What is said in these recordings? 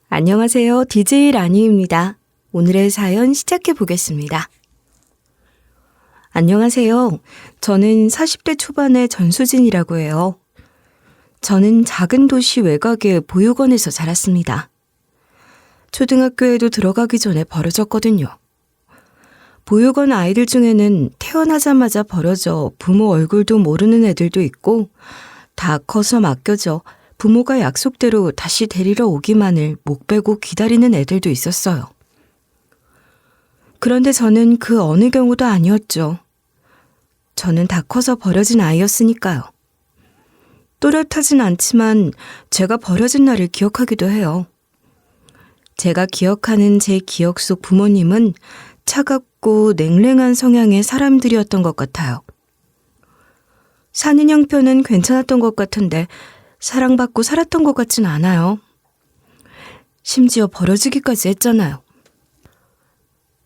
안녕하세요. DJ 라니입니다. 오늘의 사연 시작해 보겠습니다. 안녕하세요. 저는 40대 초반의 전수진이라고 해요. 저는 작은 도시 외곽의 보육원에서 자랐습니다. 초등학교에도 들어가기 전에 버려졌거든요. 보육원 아이들 중에는 태어나자마자 버려져 부모 얼굴도 모르는 애들도 있고 다 커서 맡겨져 부모가 약속대로 다시 데리러 오기만을 목 베고 기다리는 애들도 있었어요. 그런데 저는 그 어느 경우도 아니었죠. 저는 다 커서 버려진 아이였으니까요. 또렷하진 않지만 제가 버려진 날을 기억하기도 해요. 제가 기억하는 제 기억 속 부모님은 차갑고 냉랭한 성향의 사람들이었던 것 같아요. 사는 형편은 괜찮았던 것 같은데 사랑받고 살았던 것 같진 않아요. 심지어 버려지기까지 했잖아요.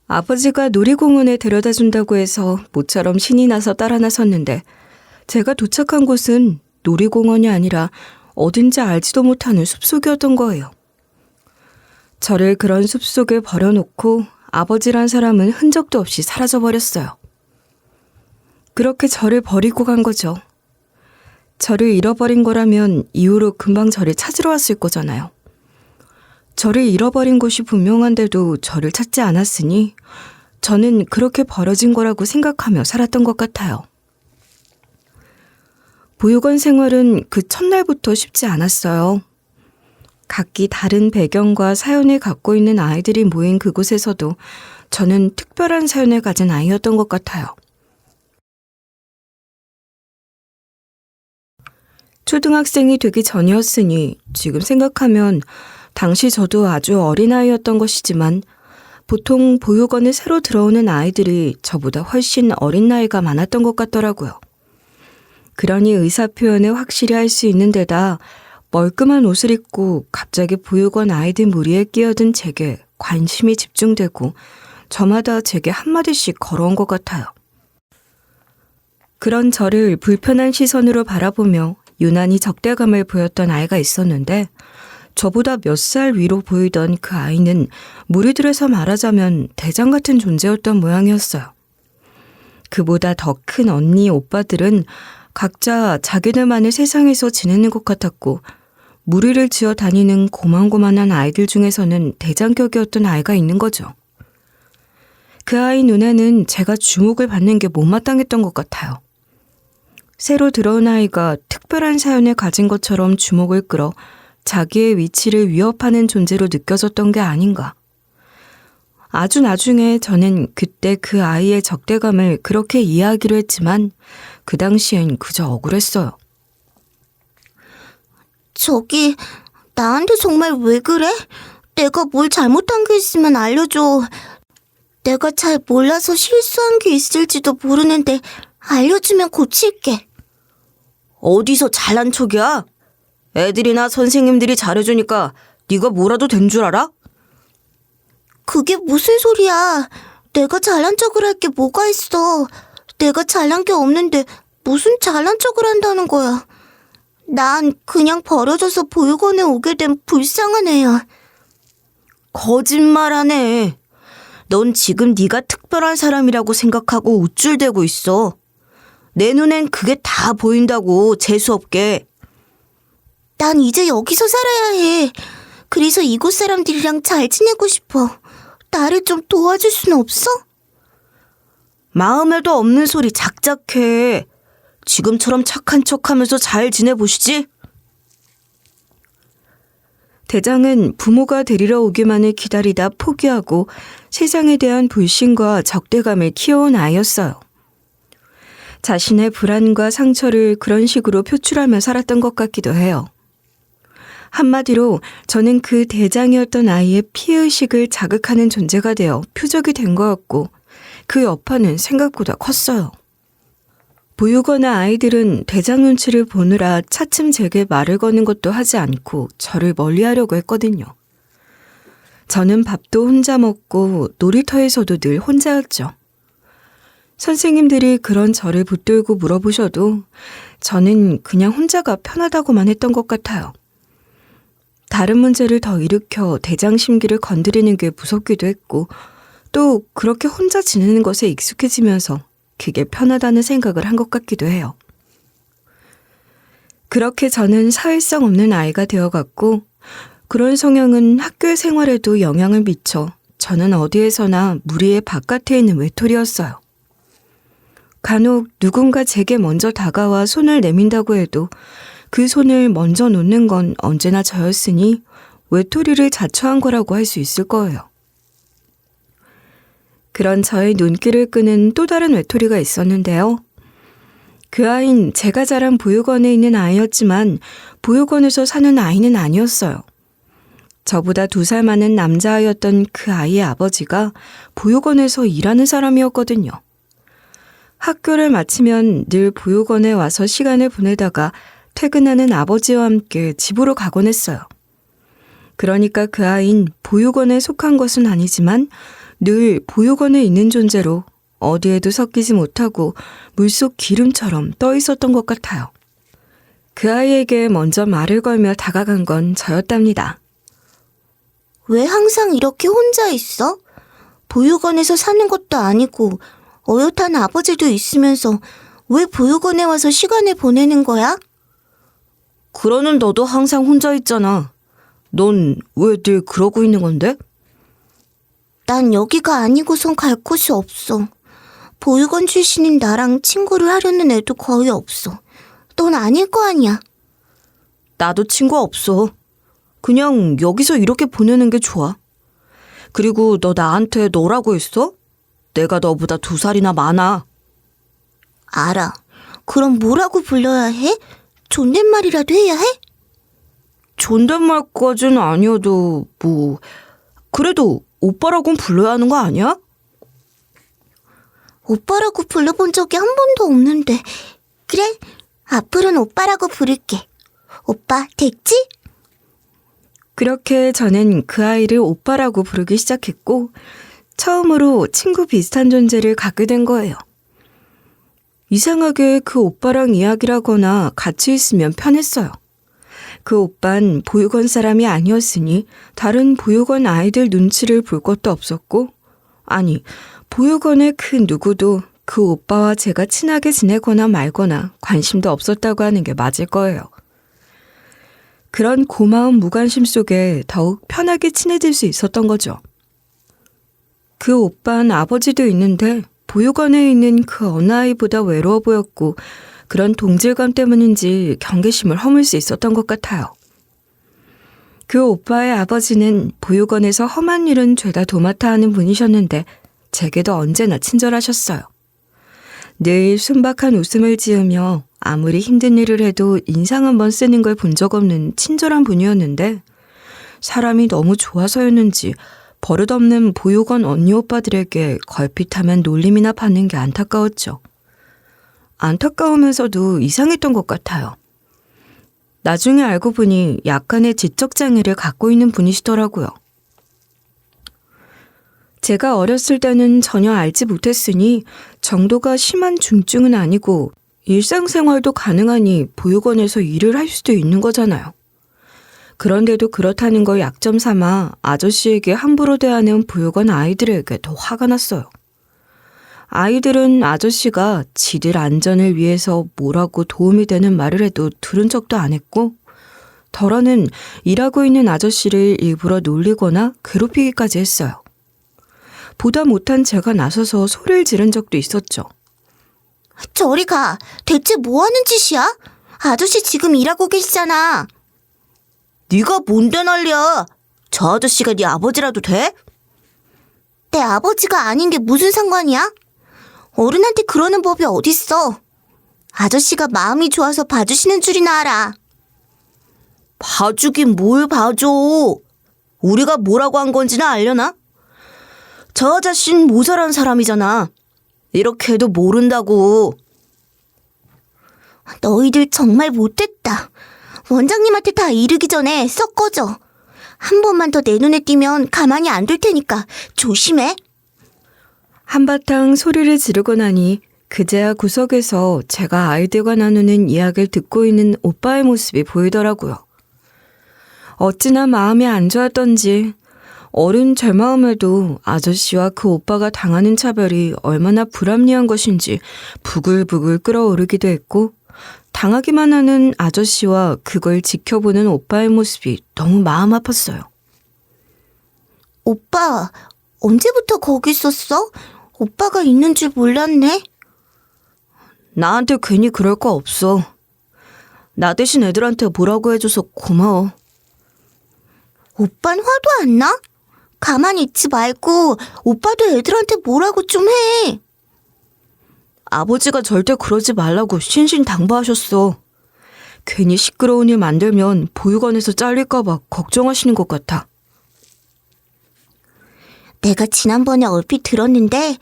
아버지가 놀이공원에 데려다 준다고 해서 모처럼 신이 나서 따라 나섰는데 제가 도착한 곳은 놀이공원이 아니라 어딘지 알지도 못하는 숲속이었던 거예요. 저를 그런 숲속에 버려놓고 아버지란 사람은 흔적도 없이 사라져버렸어요. 그렇게 저를 버리고 간 거죠. 저를 잃어버린 거라면 이후로 금방 저를 찾으러 왔을 거잖아요. 저를 잃어버린 곳이 분명한데도 저를 찾지 않았으니 저는 그렇게 버려진 거라고 생각하며 살았던 것 같아요. 보육원 생활은 그 첫날부터 쉽지 않았어요. 각기 다른 배경과 사연을 갖고 있는 아이들이 모인 그곳에서도 저는 특별한 사연을 가진 아이였던 것 같아요. 초등학생이 되기 전이었으니 지금 생각하면 당시 저도 아주 어린아이였던 것이지만 보통 보육원에 새로 들어오는 아이들이 저보다 훨씬 어린 나이가 많았던 것 같더라고요. 그러니 의사표현을 확실히 할 수 있는 데다 멀끔한 옷을 입고 갑자기 보육원 아이들 무리에 끼어든 제게 관심이 집중되고 저마다 제게 한마디씩 걸어온 것 같아요. 그런 저를 불편한 시선으로 바라보며 유난히 적대감을 보였던 아이가 있었는데 저보다 몇 살 위로 보이던 그 아이는 무리들에서 말하자면 대장 같은 존재였던 모양이었어요. 그보다 더 큰 언니, 오빠들은 각자 자기들만의 세상에서 지내는 것 같았고 무리를 지어 다니는 고만고만한 아이들 중에서는 대장격이었던 아이가 있는 거죠. 그 아이 눈에는 제가 주목을 받는 게 못마땅했던 것 같아요. 새로 들어온 아이가 특별한 사연을 가진 것처럼 주목을 끌어 자기의 위치를 위협하는 존재로 느껴졌던 게 아닌가. 아주 나중에 저는 그때 그 아이의 적대감을 그렇게 이해하기로 했지만 그 당시엔 그저 억울했어요. 저기, 나한테 정말 왜 그래? 내가 뭘 잘못한 게 있으면 알려줘. 내가 잘 몰라서 실수한 게 있을지도 모르는데 알려주면 고칠게. 어디서 잘난 척이야? 애들이나 선생님들이 잘해주니까 네가 뭐라도 된 줄 알아? 그게 무슨 소리야. 내가 잘난 척을 할 게 뭐가 있어. 내가 잘난 게 없는데 무슨 잘난 척을 한다는 거야. 난 그냥 버려져서 보육원에 오게 된 불쌍한 애야. 거짓말하네. 넌 지금 네가 특별한 사람이라고 생각하고 우쭐대고 있어. 내 눈엔 그게 다 보인다고, 재수없게. 난 이제 여기서 살아야 해. 그래서 이곳 사람들이랑 잘 지내고 싶어. 나를 좀 도와줄 순 없어? 마음에도 없는 소리 작작해. 지금처럼 착한 척하면서 잘 지내보시지? 대장은 부모가 데리러 오기만을 기다리다 포기하고 세상에 대한 불신과 적대감을 키워온 아이였어요. 자신의 불안과 상처를 그런 식으로 표출하며 살았던 것 같기도 해요. 한마디로 저는 그 대장이었던 아이의 피해의식을 자극하는 존재가 되어 표적이 된 거였고 그 여파는 생각보다 컸어요. 보육원의 아이들은 대장 눈치를 보느라 차츰 제게 말을 거는 것도 하지 않고 저를 멀리하려고 했거든요. 저는 밥도 혼자 먹고 놀이터에서도 늘 혼자였죠. 선생님들이 그런 저를 붙들고 물어보셔도 저는 그냥 혼자가 편하다고만 했던 것 같아요. 다른 문제를 더 일으켜 대장 심기를 건드리는 게 무섭기도 했고 또 그렇게 혼자 지내는 것에 익숙해지면서 그게 편하다는 생각을 한 것 같기도 해요. 그렇게 저는 사회성 없는 아이가 되어갔고 그런 성향은 학교 생활에도 영향을 미쳐 저는 어디에서나 무리의 바깥에 있는 외톨이였어요. 간혹 누군가 제게 먼저 다가와 손을 내민다고 해도 그 손을 먼저 놓는 건 언제나 저였으니 외톨이를 자처한 거라고 할 수 있을 거예요. 그런 저의 눈길을 끄는 또 다른 외톨이가 있었는데요. 그 아이는 제가 자란 보육원에 있는 아이였지만 보육원에서 사는 아이는 아니었어요. 저보다 2살 많은 남자아이였던 그 아이의 아버지가 보육원에서 일하는 사람이었거든요. 학교를 마치면 늘 보육원에 와서 시간을 보내다가 퇴근하는 아버지와 함께 집으로 가곤 했어요. 그러니까 그 아이는 보육원에 속한 것은 아니지만 늘 보육원에 있는 존재로 어디에도 섞이지 못하고 물속 기름처럼 떠 있었던 것 같아요. 그 아이에게 먼저 말을 걸며 다가간 건 저였답니다. 왜 항상 이렇게 혼자 있어? 보육원에서 사는 것도 아니고 어엿한 아버지도 있으면서 왜 보육원에 와서 시간을 보내는 거야? 그러는 너도 항상 혼자 있잖아. 넌 왜 늘 그러고 있는 건데? 난 여기가 아니고선 갈 곳이 없어. 보육원 출신인 나랑 친구를 하려는 애도 거의 없어. 넌 아닐 거 아니야. 나도 친구 없어. 그냥 여기서 이렇게 보내는 게 좋아. 그리고 너 나한테 너라고 했어? 내가 너보다 2살이나 많아. 알아. 그럼 뭐라고 불러야 해? 존댓말이라도 해야 해? 존댓말까지는 아니어도 그래도 오빠라고는 불러야 하는 거 아니야? 오빠라고 불러본 적이 한 번도 없는데. 그래, 앞으로는 오빠라고 부를게. 오빠, 됐지? 그렇게 저는 그 아이를 오빠라고 부르기 시작했고 처음으로 친구 비슷한 존재를 갖게 된 거예요. 이상하게 그 오빠랑 이야기를 하거나 같이 있으면 편했어요. 그 오빤 보육원 사람이 아니었으니 다른 보육원 아이들 눈치를 볼 것도 없었고 아니 보육원의 그 누구도 그 오빠와 제가 친하게 지내거나 말거나 관심도 없었다고 하는 게 맞을 거예요. 그런 고마운 무관심 속에 더욱 편하게 친해질 수 있었던 거죠. 그 오빠는 아버지도 있는데 보육원에 있는 그 어느 아이보다 외로워 보였고 그런 동질감 때문인지 경계심을 허물 수 있었던 것 같아요. 그 오빠의 아버지는 보육원에서 험한 일은 죄다 도맡아 하는 분이셨는데 제게도 언제나 친절하셨어요. 늘 순박한 웃음을 지으며 아무리 힘든 일을 해도 인상 한번 쓰는 걸 본 적 없는 친절한 분이었는데 사람이 너무 좋아서였는지 버릇없는 보육원 언니 오빠들에게 걸핏하면 놀림이나 받는 게 안타까웠죠. 안타까우면서도 이상했던 것 같아요. 나중에 알고 보니 약간의 지적장애를 갖고 있는 분이시더라고요. 제가 어렸을 때는 전혀 알지 못했으니 정도가 심한 중증은 아니고 일상생활도 가능하니 보육원에서 일을 할 수도 있는 거잖아요. 그런데도 그렇다는 걸 약점 삼아 아저씨에게 함부로 대하는 보육원 아이들에게 더 화가 났어요. 아이들은 아저씨가 지들 안전을 위해서 뭐라고 도움이 되는 말을 해도 들은 적도 안 했고 덜어는 일하고 있는 아저씨를 일부러 놀리거나 괴롭히기까지 했어요. 보다 못한 제가 나서서 소리를 지른 적도 있었죠. 저리 가. 대체 뭐 하는 짓이야? 아저씨 지금 일하고 계시잖아. 네가 뭔데 난리야. 저 아저씨가 네 아버지라도 돼? 내 아버지가 아닌 게 무슨 상관이야? 어른한테 그러는 법이 어딨어. 아저씨가 마음이 좋아서 봐주시는 줄이나 알아. 봐주긴 뭘 봐줘. 우리가 뭐라고 한 건지는 알려나? 저 아저씨는 모자란 사람이잖아. 이렇게 해도 모른다고. 너희들 정말 못됐다. 원장님한테 다 이르기 전에 썩 꺼져. 한 번만 더 내 눈에 띄면 가만히 안 둘 테니까 조심해. 한바탕 소리를 지르고 나니 그제야 구석에서 제가 아이들과 나누는 이야기를 듣고 있는 오빠의 모습이 보이더라고요. 어찌나 마음이 안 좋았던지 어린 제 마음에도 아저씨와 그 오빠가 당하는 차별이 얼마나 불합리한 것인지 부글부글 끓어오르기도 했고 당하기만 하는 아저씨와 그걸 지켜보는 오빠의 모습이 너무 마음 아팠어요. 오빠, 언제부터 거기 있었어? 오빠가 있는 줄 몰랐네. 나한테 괜히 그럴 거 없어. 나 대신 애들한테 뭐라고 해줘서 고마워. 오빤 화도 안 나? 가만히 있지 말고 오빠도 애들한테 뭐라고 좀 해. 아버지가 절대 그러지 말라고 신신당부하셨어. 괜히 시끄러운 일 만들면 보육원에서 잘릴까봐 걱정하시는 것 같아. 내가 지난번에 얼핏 들었는데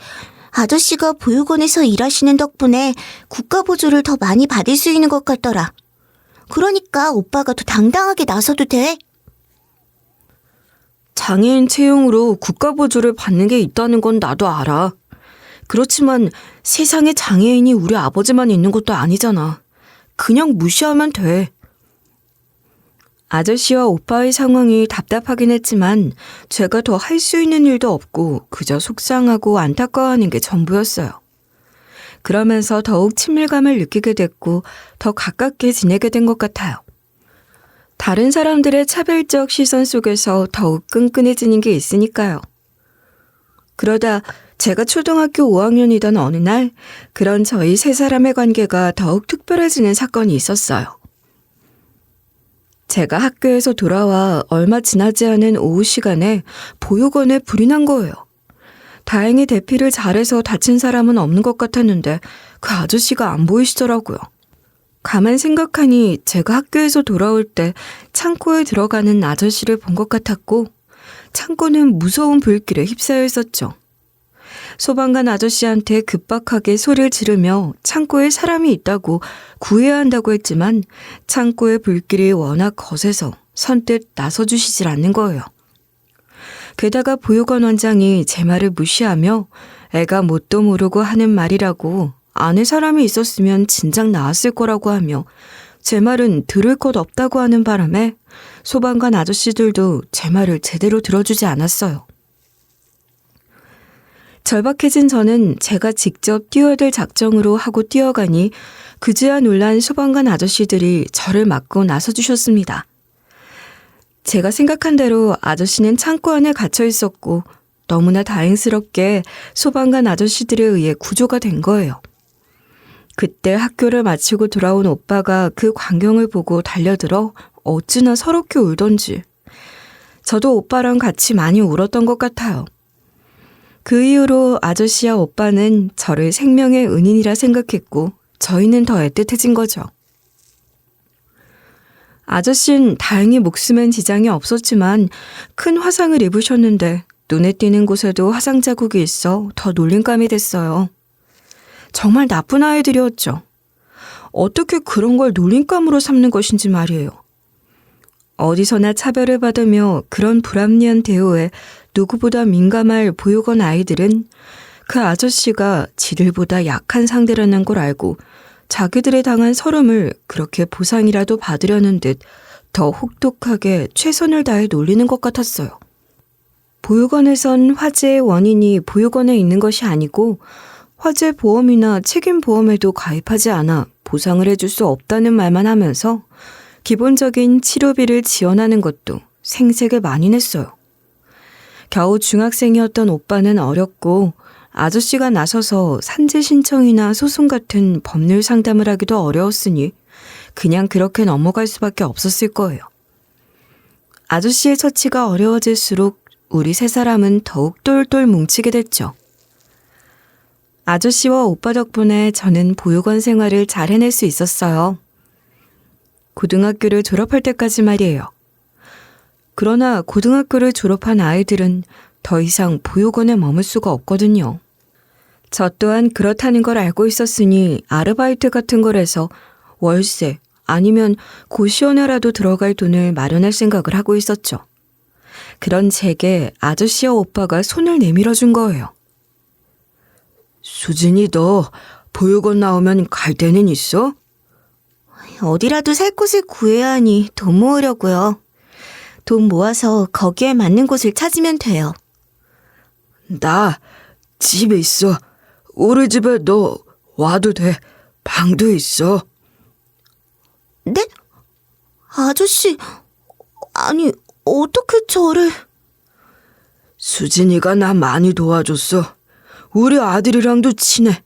아저씨가 보육원에서 일하시는 덕분에 국가보조를 더 많이 받을 수 있는 것 같더라. 그러니까 오빠가 더 당당하게 나서도 돼. 장애인 채용으로 국가보조를 받는 게 있다는 건 나도 알아. 그렇지만 세상에 장애인이 우리 아버지만 있는 것도 아니잖아. 그냥 무시하면 돼. 아저씨와 오빠의 상황이 답답하긴 했지만 제가 더 할 수 있는 일도 없고 그저 속상하고 안타까워하는 게 전부였어요. 그러면서 더욱 친밀감을 느끼게 됐고 더 가깝게 지내게 된 것 같아요. 다른 사람들의 차별적 시선 속에서 더욱 끈끈해지는 게 있으니까요. 그러다 제가 초등학교 5학년이던 어느 날 그런 저희 세 사람의 관계가 더욱 특별해지는 사건이 있었어요. 제가 학교에서 돌아와 얼마 지나지 않은 오후 시간에 보육원에 불이 난 거예요. 다행히 대피를 잘해서 다친 사람은 없는 것 같았는데 그 아저씨가 안 보이시더라고요. 가만 생각하니 제가 학교에서 돌아올 때 창고에 들어가는 아저씨를 본 것 같았고 창고는 무서운 불길에 휩싸여 있었죠. 소방관 아저씨한테 급박하게 소리를 지르며 창고에 사람이 있다고 구해야 한다고 했지만 창고의 불길이 워낙 거세서 선뜻 나서주시질 않는 거예요. 게다가 보육원 원장이 제 말을 무시하며 애가 뭣도 모르고 하는 말이라고 아는 사람이 있었으면 진작 나왔을 거라고 하며 제 말은 들을 것 없다고 하는 바람에 소방관 아저씨들도 제 말을 제대로 들어주지 않았어요. 절박해진 저는 제가 직접 뛰어야 될 작정으로 하고 뛰어가니 그제야 놀란 소방관 아저씨들이 저를 막고 나서주셨습니다. 제가 생각한 대로 아저씨는 창고 안에 갇혀 있었고 너무나 다행스럽게 소방관 아저씨들에 의해 구조가 된 거예요. 그때 학교를 마치고 돌아온 오빠가 그 광경을 보고 달려들어 어찌나 서럽게 울던지 저도 오빠랑 같이 많이 울었던 것 같아요. 그 이후로 아저씨와 오빠는 저를 생명의 은인이라 생각했고 저희는 더 애틋해진 거죠. 아저씨는 다행히 목숨엔 지장이 없었지만 큰 화상을 입으셨는데 눈에 띄는 곳에도 화상 자국이 있어 더 놀림감이 됐어요. 정말 나쁜 아이들이었죠. 어떻게 그런 걸 놀림감으로 삼는 것인지 말이에요. 어디서나 차별을 받으며 그런 불합리한 대우에 누구보다 민감할 보육원 아이들은 그 아저씨가 지들보다 약한 상대라는 걸 알고 자기들이 당한 서름을 그렇게 보상이라도 받으려는 듯 더 혹독하게 최선을 다해 놀리는 것 같았어요. 보육원에선 화재의 원인이 보육원에 있는 것이 아니고 화재 보험이나 책임 보험에도 가입하지 않아 보상을 해줄 수 없다는 말만 하면서 기본적인 치료비를 지원하는 것도 생색을 많이 냈어요. 겨우 중학생이었던 오빠는 어렸고 아저씨가 나서서 산재 신청이나 소송 같은 법률 상담을 하기도 어려웠으니 그냥 그렇게 넘어갈 수밖에 없었을 거예요. 아저씨의 처치가 어려워질수록 우리 세 사람은 더욱 똘똘 뭉치게 됐죠. 아저씨와 오빠 덕분에 저는 보육원 생활을 잘 해낼 수 있었어요. 고등학교를 졸업할 때까지 말이에요. 그러나 고등학교를 졸업한 아이들은 더 이상 보육원에 머물 수가 없거든요. 저 또한 그렇다는 걸 알고 있었으니 아르바이트 같은 걸 해서 월세 아니면 고시원에라도 들어갈 돈을 마련할 생각을 하고 있었죠. 그런 제게 아저씨와 오빠가 손을 내밀어 준 거예요. 수진이 너 보육원 나오면 갈 데는 있어? 어디라도 살 곳을 구해야 하니 돈 모으려고요. 돈 모아서 거기에 맞는 곳을 찾으면 돼요. 나 집에 있어. 우리 집에 너 와도 돼. 방도 있어. 네? 아저씨, 아니, 어떻게 저를... 수진이가 나 많이 도와줬어. 우리 아들이랑도 친해.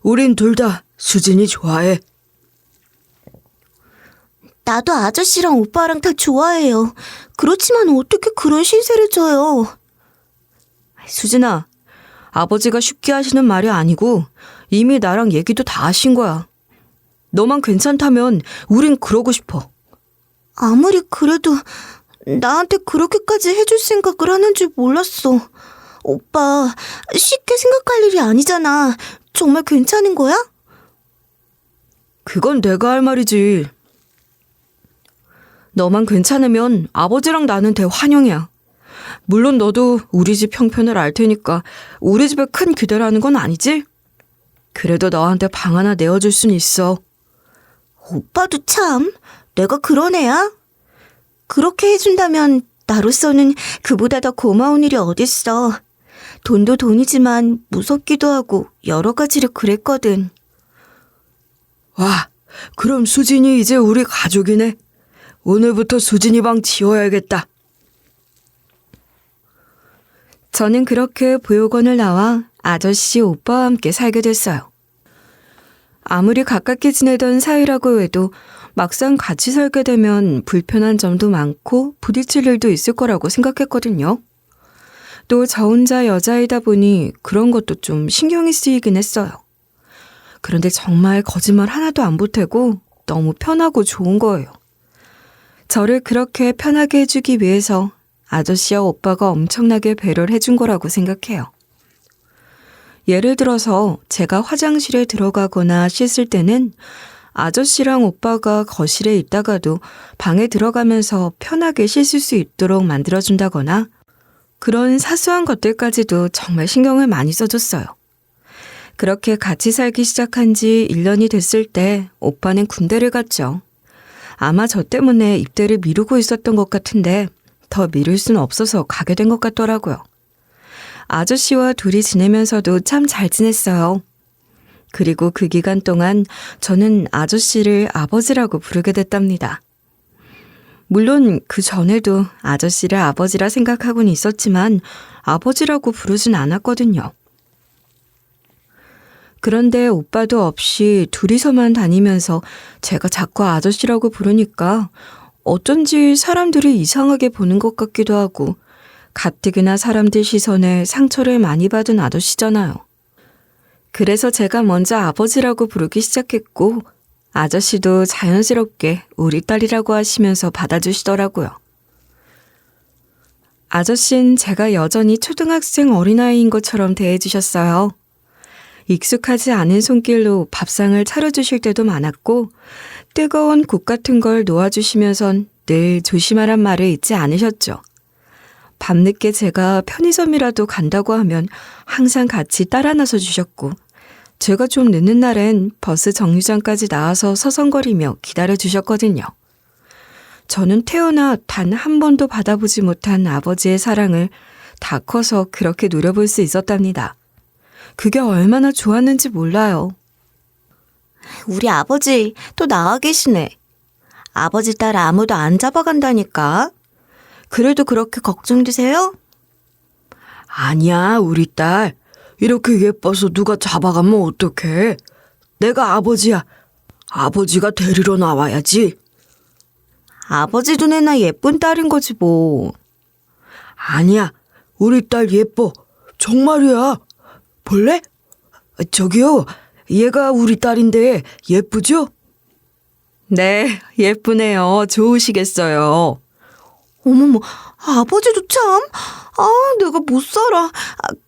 우린 둘 다 수진이 좋아해. 나도 아저씨랑 오빠랑 다 좋아해요. 그렇지만 어떻게 그런 신세를 져요? 수진아, 아버지가 쉽게 하시는 말이 아니고 이미 나랑 얘기도 다 하신 거야. 너만 괜찮다면 우린 그러고 싶어. 아무리 그래도 나한테 그렇게까지 해줄 생각을 하는 줄 몰랐어. 오빠, 쉽게 생각할 일이 아니잖아. 정말 괜찮은 거야? 그건 내가 할 말이지. 너만 괜찮으면 아버지랑 나는 대환영이야. 물론 너도 우리 집 형편을 알 테니까 우리 집에 큰 기대를 하는 건 아니지? 그래도 너한테 방 하나 내어줄 순 있어. 오빠도 참, 내가 그런 애야? 그렇게 해준다면 나로서는 그보다 더 고마운 일이 어딨어. 돈도 돈이지만 무섭기도 하고 여러 가지로 그랬거든. 와, 그럼 수진이 이제 우리 가족이네. 오늘부터 수진이 방 지워야겠다. 저는 그렇게 보육원을 나와 아저씨 오빠와 함께 살게 됐어요. 아무리 가깝게 지내던 사이라고 해도 막상 같이 살게 되면 불편한 점도 많고 부딪힐 일도 있을 거라고 생각했거든요. 또 저 혼자 여자이다 보니 그런 것도 좀 신경이 쓰이긴 했어요. 그런데 정말 거짓말 하나도 안 보태고 너무 편하고 좋은 거예요. 저를 그렇게 편하게 해주기 위해서 아저씨와 오빠가 엄청나게 배려를 해준 거라고 생각해요. 예를 들어서 제가 화장실에 들어가거나 씻을 때는 아저씨랑 오빠가 거실에 있다가도 방에 들어가면서 편하게 씻을 수 있도록 만들어준다거나 그런 사소한 것들까지도 정말 신경을 많이 써줬어요. 그렇게 같이 살기 시작한 지 1년이 됐을 때 오빠는 군대를 갔죠. 아마 저 때문에 입대를 미루고 있었던 것 같은데 더 미룰 수는 없어서 가게 된 것 같더라고요. 아저씨와 둘이 지내면서도 참 잘 지냈어요. 그리고 그 기간 동안 저는 아저씨를 아버지라고 부르게 됐답니다. 물론 그 전에도 아저씨를 아버지라 생각하고는 있었지만 아버지라고 부르진 않았거든요. 그런데 오빠도 없이 둘이서만 다니면서 제가 자꾸 아저씨라고 부르니까 어쩐지 사람들이 이상하게 보는 것 같기도 하고 가뜩이나 사람들 시선에 상처를 많이 받은 아저씨잖아요. 그래서 제가 먼저 아버지라고 부르기 시작했고 아저씨도 자연스럽게 우리 딸이라고 하시면서 받아주시더라고요. 아저씨는 제가 여전히 초등학생 어린아이인 것처럼 대해주셨어요. 익숙하지 않은 손길로 밥상을 차려주실 때도 많았고 뜨거운 국 같은 걸 놓아주시면선 늘 조심하란 말을 잊지 않으셨죠. 밤늦게 제가 편의점이라도 간다고 하면 항상 같이 따라 나서 주셨고 제가 좀 늦는 날엔 버스 정류장까지 나와서 서성거리며 기다려 주셨거든요. 저는 태어나 단 한 번도 받아보지 못한 아버지의 사랑을 다 커서 그렇게 누려볼 수 있었답니다. 그게 얼마나 좋았는지 몰라요. 우리 아버지 또 나와 계시네. 아버지 딸 아무도 안 잡아간다니까. 그래도 그렇게 걱정되세요? 아니야, 우리 딸. 이렇게 예뻐서 누가 잡아가면 어떡해. 내가 아버지야. 아버지가 데리러 나와야지. 아버지 눈에나 예쁜 딸인 거지 뭐. 아니야, 우리 딸 예뻐. 정말이야. 볼래? 저기요, 얘가 우리 딸인데 예쁘죠? 네, 예쁘네요. 좋으시겠어요. 어머머, 아버지도 참. 내가 못 살아.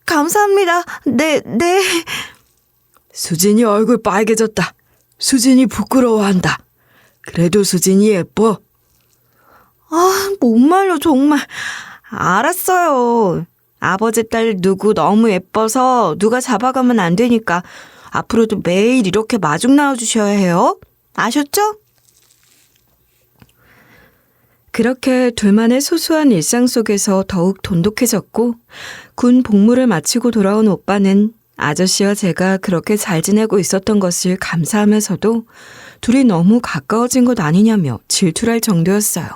감사합니다. 네. 수진이 얼굴 빨개졌다. 수진이 부끄러워한다. 그래도 수진이 예뻐. 못 말려 정말. 알았어요. 아버지 딸 누구 너무 예뻐서 누가 잡아가면 안 되니까 앞으로도 매일 이렇게 마중 나와주셔야 해요. 아셨죠? 그렇게 둘만의 소소한 일상 속에서 더욱 돈독해졌고 군 복무를 마치고 돌아온 오빠는 아저씨와 제가 그렇게 잘 지내고 있었던 것을 감사하면서도 둘이 너무 가까워진 것 아니냐며 질투를 할 정도였어요.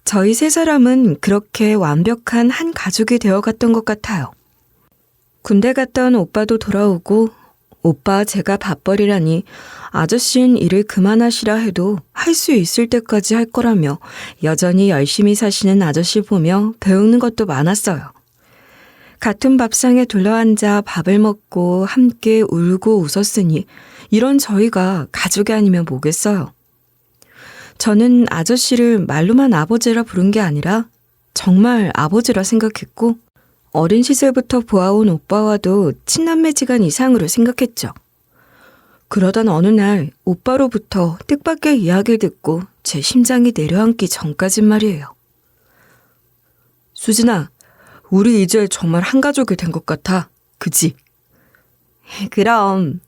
저희 세 사람은 그렇게 완벽한 한 가족이 되어갔던 것 같아요. 군대 갔다 온 오빠도 돌아오고 오빠 제가 밥벌이라니 아저씨는 일을 그만하시라 해도 할 수 있을 때까지 할 거라며 여전히 열심히 사시는 아저씨 보며 배우는 것도 많았어요. 같은 밥상에 둘러앉아 밥을 먹고 함께 울고 웃었으니 이런 저희가 가족이 아니면 뭐겠어요. 저는 아저씨를 말로만 아버지라 부른 게 아니라 정말 아버지라 생각했고 어린 시절부터 보아온 오빠와도 친남매지간 이상으로 생각했죠. 그러던 어느 날 오빠로부터 뜻밖의 이야기를 듣고 제 심장이 내려앉기 전까진 말이에요. 수진아, 우리 이제 정말 한 가족이 된 것 같아. 그지? 그럼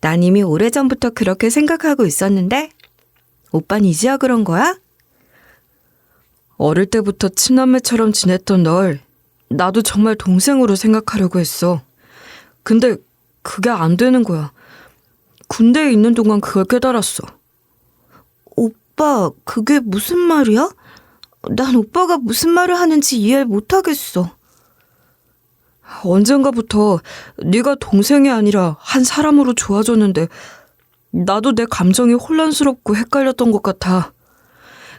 난 이미 오래전부터 그렇게 생각하고 있었는데 오빤 이제야 그런 거야? 어릴 때부터 친남매처럼 지냈던 널 나도 정말 동생으로 생각하려고 했어. 근데 그게 안 되는 거야. 군대에 있는 동안 그걸 깨달았어. 오빠, 그게 무슨 말이야? 난 오빠가 무슨 말을 하는지 이해를 못하겠어. 언젠가부터 네가 동생이 아니라 한 사람으로 좋아졌는데 나도 내 감정이 혼란스럽고 헷갈렸던 것 같아.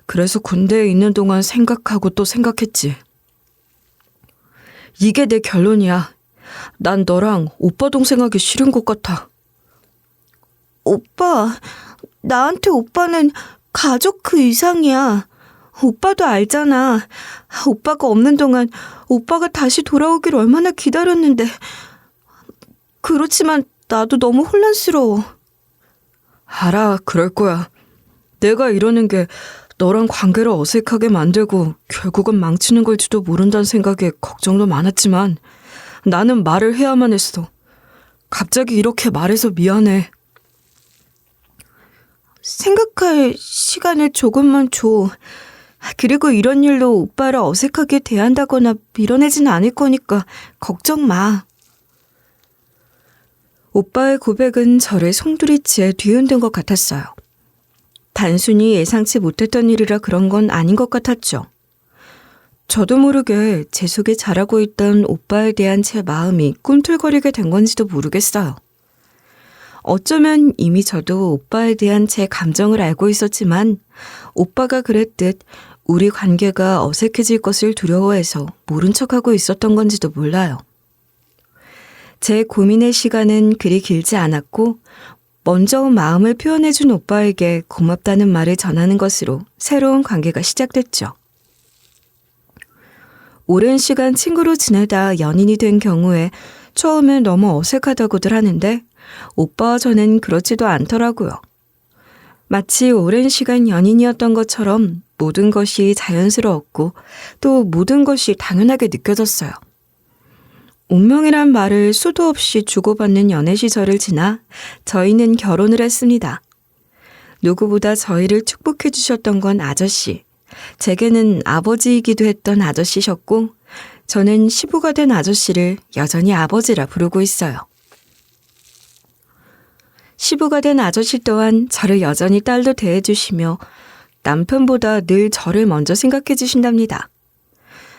그래서 군대에 있는 동안 생각하고 또 생각했지. 이게 내 결론이야. 난 너랑 오빠 동생하기 싫은 것 같아. 오빠, 나한테 오빠는 가족 그 이상이야. 오빠도 알잖아. 오빠가 없는 동안 오빠가 다시 돌아오길 얼마나 기다렸는데. 그렇지만 나도 너무 혼란스러워. 알아, 그럴 거야. 내가 이러는 게 너랑 관계를 어색하게 만들고 결국은 망치는 걸지도 모른다는 생각에 걱정도 많았지만 나는 말을 해야만 했어. 갑자기 이렇게 말해서 미안해. 생각할 시간을 조금만 줘. 그리고 이런 일로 오빠를 어색하게 대한다거나 밀어내진 않을 거니까 걱정 마. 오빠의 고백은 저를 송두리째 뒤흔든 것 같았어요. 단순히 예상치 못했던 일이라 그런 건 아닌 것 같았죠. 저도 모르게 제 속에 자라고 있던 오빠에 대한 제 마음이 꿈틀거리게 된 건지도 모르겠어요. 어쩌면 이미 저도 오빠에 대한 제 감정을 알고 있었지만 오빠가 그랬듯 우리 관계가 어색해질 것을 두려워해서 모른 척하고 있었던 건지도 몰라요. 제 고민의 시간은 그리 길지 않았고 먼저 마음을 표현해준 오빠에게 고맙다는 말을 전하는 것으로 새로운 관계가 시작됐죠. 오랜 시간 친구로 지내다 연인이 된 경우에 처음엔 너무 어색하다고들 하는데 오빠와 저는 그렇지도 않더라고요. 마치 오랜 시간 연인이었던 것처럼 모든 것이 자연스러웠고 또 모든 것이 당연하게 느껴졌어요. 운명이란 말을 수도 없이 주고받는 연애 시절을 지나 저희는 결혼을 했습니다. 누구보다 저희를 축복해 주셨던 건 아저씨. 제게는 아버지이기도 했던 아저씨셨고 저는 시부가 된 아저씨를 여전히 아버지라 부르고 있어요. 시부가 된 아저씨 또한 저를 여전히 딸로 대해주시며 남편보다 늘 저를 먼저 생각해 주신답니다.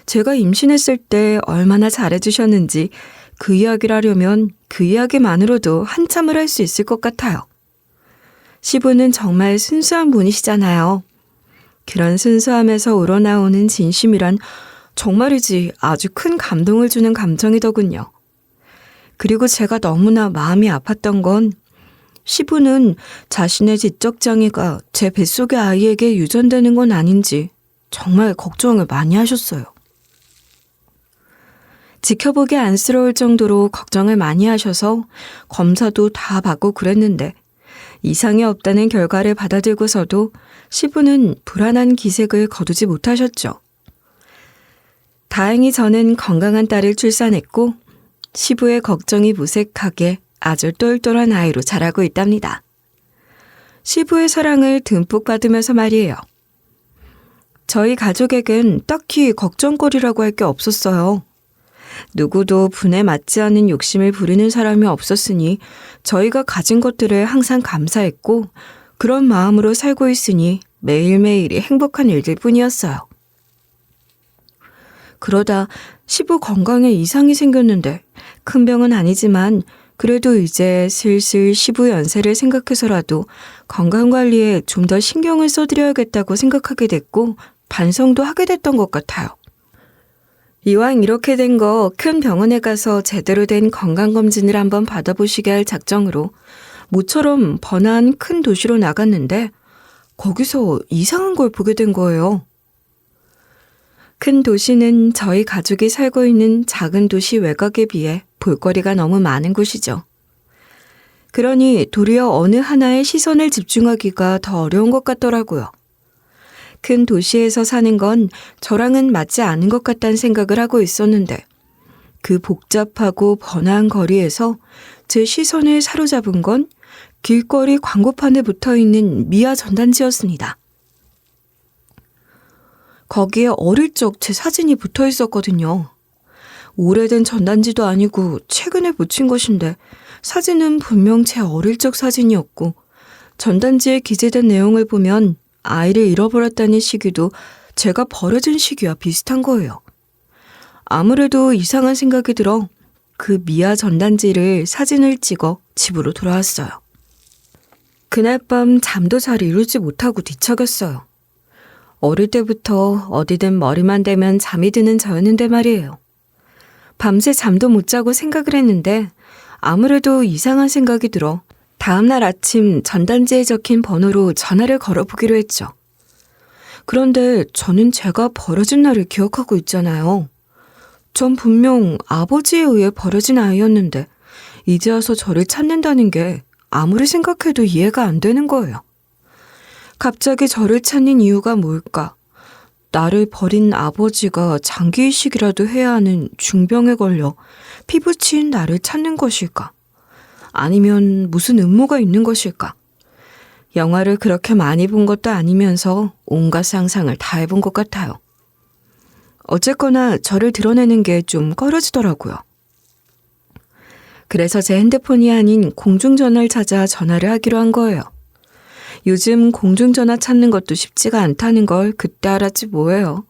제가 임신했을 때 얼마나 잘해주셨는지 그 이야기를 하려면 그 이야기만으로도 한참을 할 수 있을 것 같아요. 시부는 정말 순수한 분이시잖아요. 그런 순수함에서 우러나오는 진심이란 정말이지 아주 큰 감동을 주는 감정이더군요. 그리고 제가 너무나 마음이 아팠던 건 시부는 자신의 지적 장애가 제 뱃속의 아이에게 유전되는 건 아닌지 정말 걱정을 많이 하셨어요. 지켜보기 안쓰러울 정도로 걱정을 많이 하셔서 검사도 다 받고 그랬는데 이상이 없다는 결과를 받아들고서도 시부는 불안한 기색을 거두지 못하셨죠. 다행히 저는 건강한 딸을 출산했고 시부의 걱정이 무색하게 아주 똘똘한 아이로 자라고 있답니다. 시부의 사랑을 듬뿍 받으면서 말이에요. 저희 가족에겐 딱히 걱정거리라고 할 게 없었어요. 누구도 분에 맞지 않는 욕심을 부리는 사람이 없었으니 저희가 가진 것들을 항상 감사했고 그런 마음으로 살고 있으니 매일매일이 행복한 일들 뿐이었어요. 그러다 시부 건강에 이상이 생겼는데 큰 병은 아니지만 그래도 이제 슬슬 시부 연세를 생각해서라도 건강관리에 좀 더 신경을 써드려야겠다고 생각하게 됐고 반성도 하게 됐던 것 같아요. 이왕 이렇게 된 거 큰 병원에 가서 제대로 된 건강검진을 한번 받아보시게 할 작정으로 모처럼 번화한 큰 도시로 나갔는데 거기서 이상한 걸 보게 된 거예요. 큰 도시는 저희 가족이 살고 있는 작은 도시 외곽에 비해 볼거리가 너무 많은 곳이죠. 그러니 도리어 어느 하나에 시선을 집중하기가 더 어려운 것 같더라고요. 큰 도시에서 사는 건 저랑은 맞지 않은 것 같다는 생각을 하고 있었는데 그 복잡하고 번화한 거리에서 제 시선을 사로잡은 건 길거리 광고판에 붙어있는 미아 전단지였습니다. 거기에 어릴 적 제 사진이 붙어 있었거든요. 오래된 전단지도 아니고 최근에 붙인 것인데 사진은 분명 제 어릴 적 사진이었고 전단지에 기재된 내용을 보면 아이를 잃어버렸다는 시기도 제가 버려진 시기와 비슷한 거예요. 아무래도 이상한 생각이 들어 그 미아 전단지를 사진을 찍어 집으로 돌아왔어요. 그날 밤 잠도 잘 이루지 못하고 뒤척였어요. 어릴 때부터 어디든 머리만 대면 잠이 드는 저였는데 말이에요. 밤새 잠도 못 자고 생각을 했는데 아무래도 이상한 생각이 들어 다음날 아침 전단지에 적힌 번호로 전화를 걸어보기로 했죠. 그런데 저는 제가 버려진 날을 기억하고 있잖아요. 전 분명 아버지에 의해 버려진 아이였는데 이제 와서 저를 찾는다는 게 아무리 생각해도 이해가 안 되는 거예요. 갑자기 저를 찾는 이유가 뭘까? 나를 버린 아버지가 장기 이식이라도 해야 하는 중병에 걸려 피부 치인 나를 찾는 것일까? 아니면 무슨 음모가 있는 것일까? 영화를 그렇게 많이 본 것도 아니면서 온갖 상상을 다 해본 것 같아요. 어쨌거나 저를 드러내는 게 좀 꺼려지더라고요. 그래서 제 핸드폰이 아닌 공중전화를 찾아 전화를 하기로 한 거예요. 요즘 공중전화 찾는 것도 쉽지가 않다는 걸 그때 알았지 뭐예요.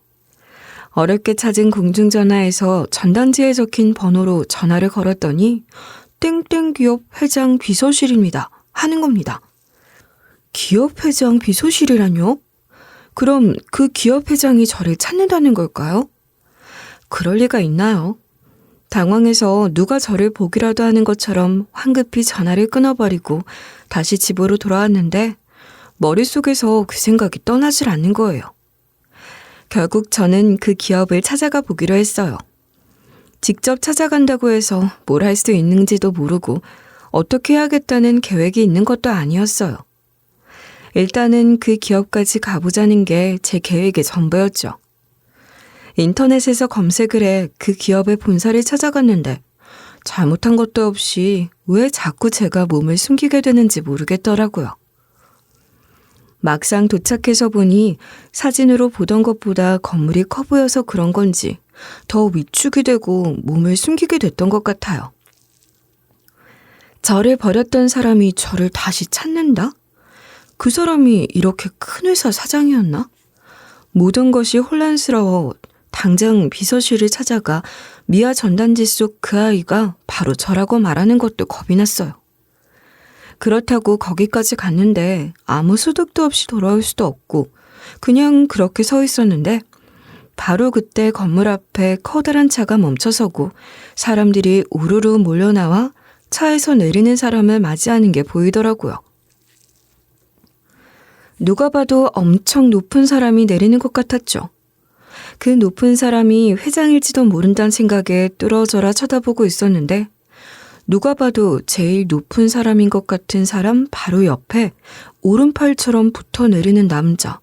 어렵게 찾은 공중전화에서 전단지에 적힌 번호로 전화를 걸었더니 땡땡 기업 회장 비서실입니다 하는 겁니다. 기업 회장 비서실이라뇨? 그럼 그 기업 회장이 저를 찾는다는 걸까요? 그럴 리가 있나요? 당황해서 누가 저를 보기라도 하는 것처럼 황급히 전화를 끊어버리고 다시 집으로 돌아왔는데 머릿속에서 그 생각이 떠나질 않는 거예요. 결국 저는 그 기업을 찾아가 보기로 했어요. 직접 찾아간다고 해서 뭘 할 수 있는지도 모르고 어떻게 해야겠다는 계획이 있는 것도 아니었어요. 일단은 그 기업까지 가보자는 게 제 계획의 전부였죠. 인터넷에서 검색을 해 그 기업의 본사를 찾아갔는데 잘못한 것도 없이 왜 자꾸 제가 몸을 숨기게 되는지 모르겠더라고요. 막상 도착해서 보니 사진으로 보던 것보다 건물이 커 보여서 그런 건지 더 위축이 되고 몸을 숨기게 됐던 것 같아요. 저를 버렸던 사람이 저를 다시 찾는다? 그 사람이 이렇게 큰 회사 사장이었나? 모든 것이 혼란스러워 당장 비서실을 찾아가 미아 전단지 속 그 아이가 바로 저라고 말하는 것도 겁이 났어요. 그렇다고 거기까지 갔는데 아무 소득도 없이 돌아올 수도 없고 그냥 그렇게 서 있었는데 바로 그때 건물 앞에 커다란 차가 멈춰서고 사람들이 우르르 몰려나와 차에서 내리는 사람을 맞이하는 게 보이더라고요. 누가 봐도 엄청 높은 사람이 내리는 것 같았죠. 그 높은 사람이 회장일지도 모른다는 생각에 뚫어져라 쳐다보고 있었는데 누가 봐도 제일 높은 사람인 것 같은 사람 바로 옆에 오른팔처럼 붙어 내리는 남자.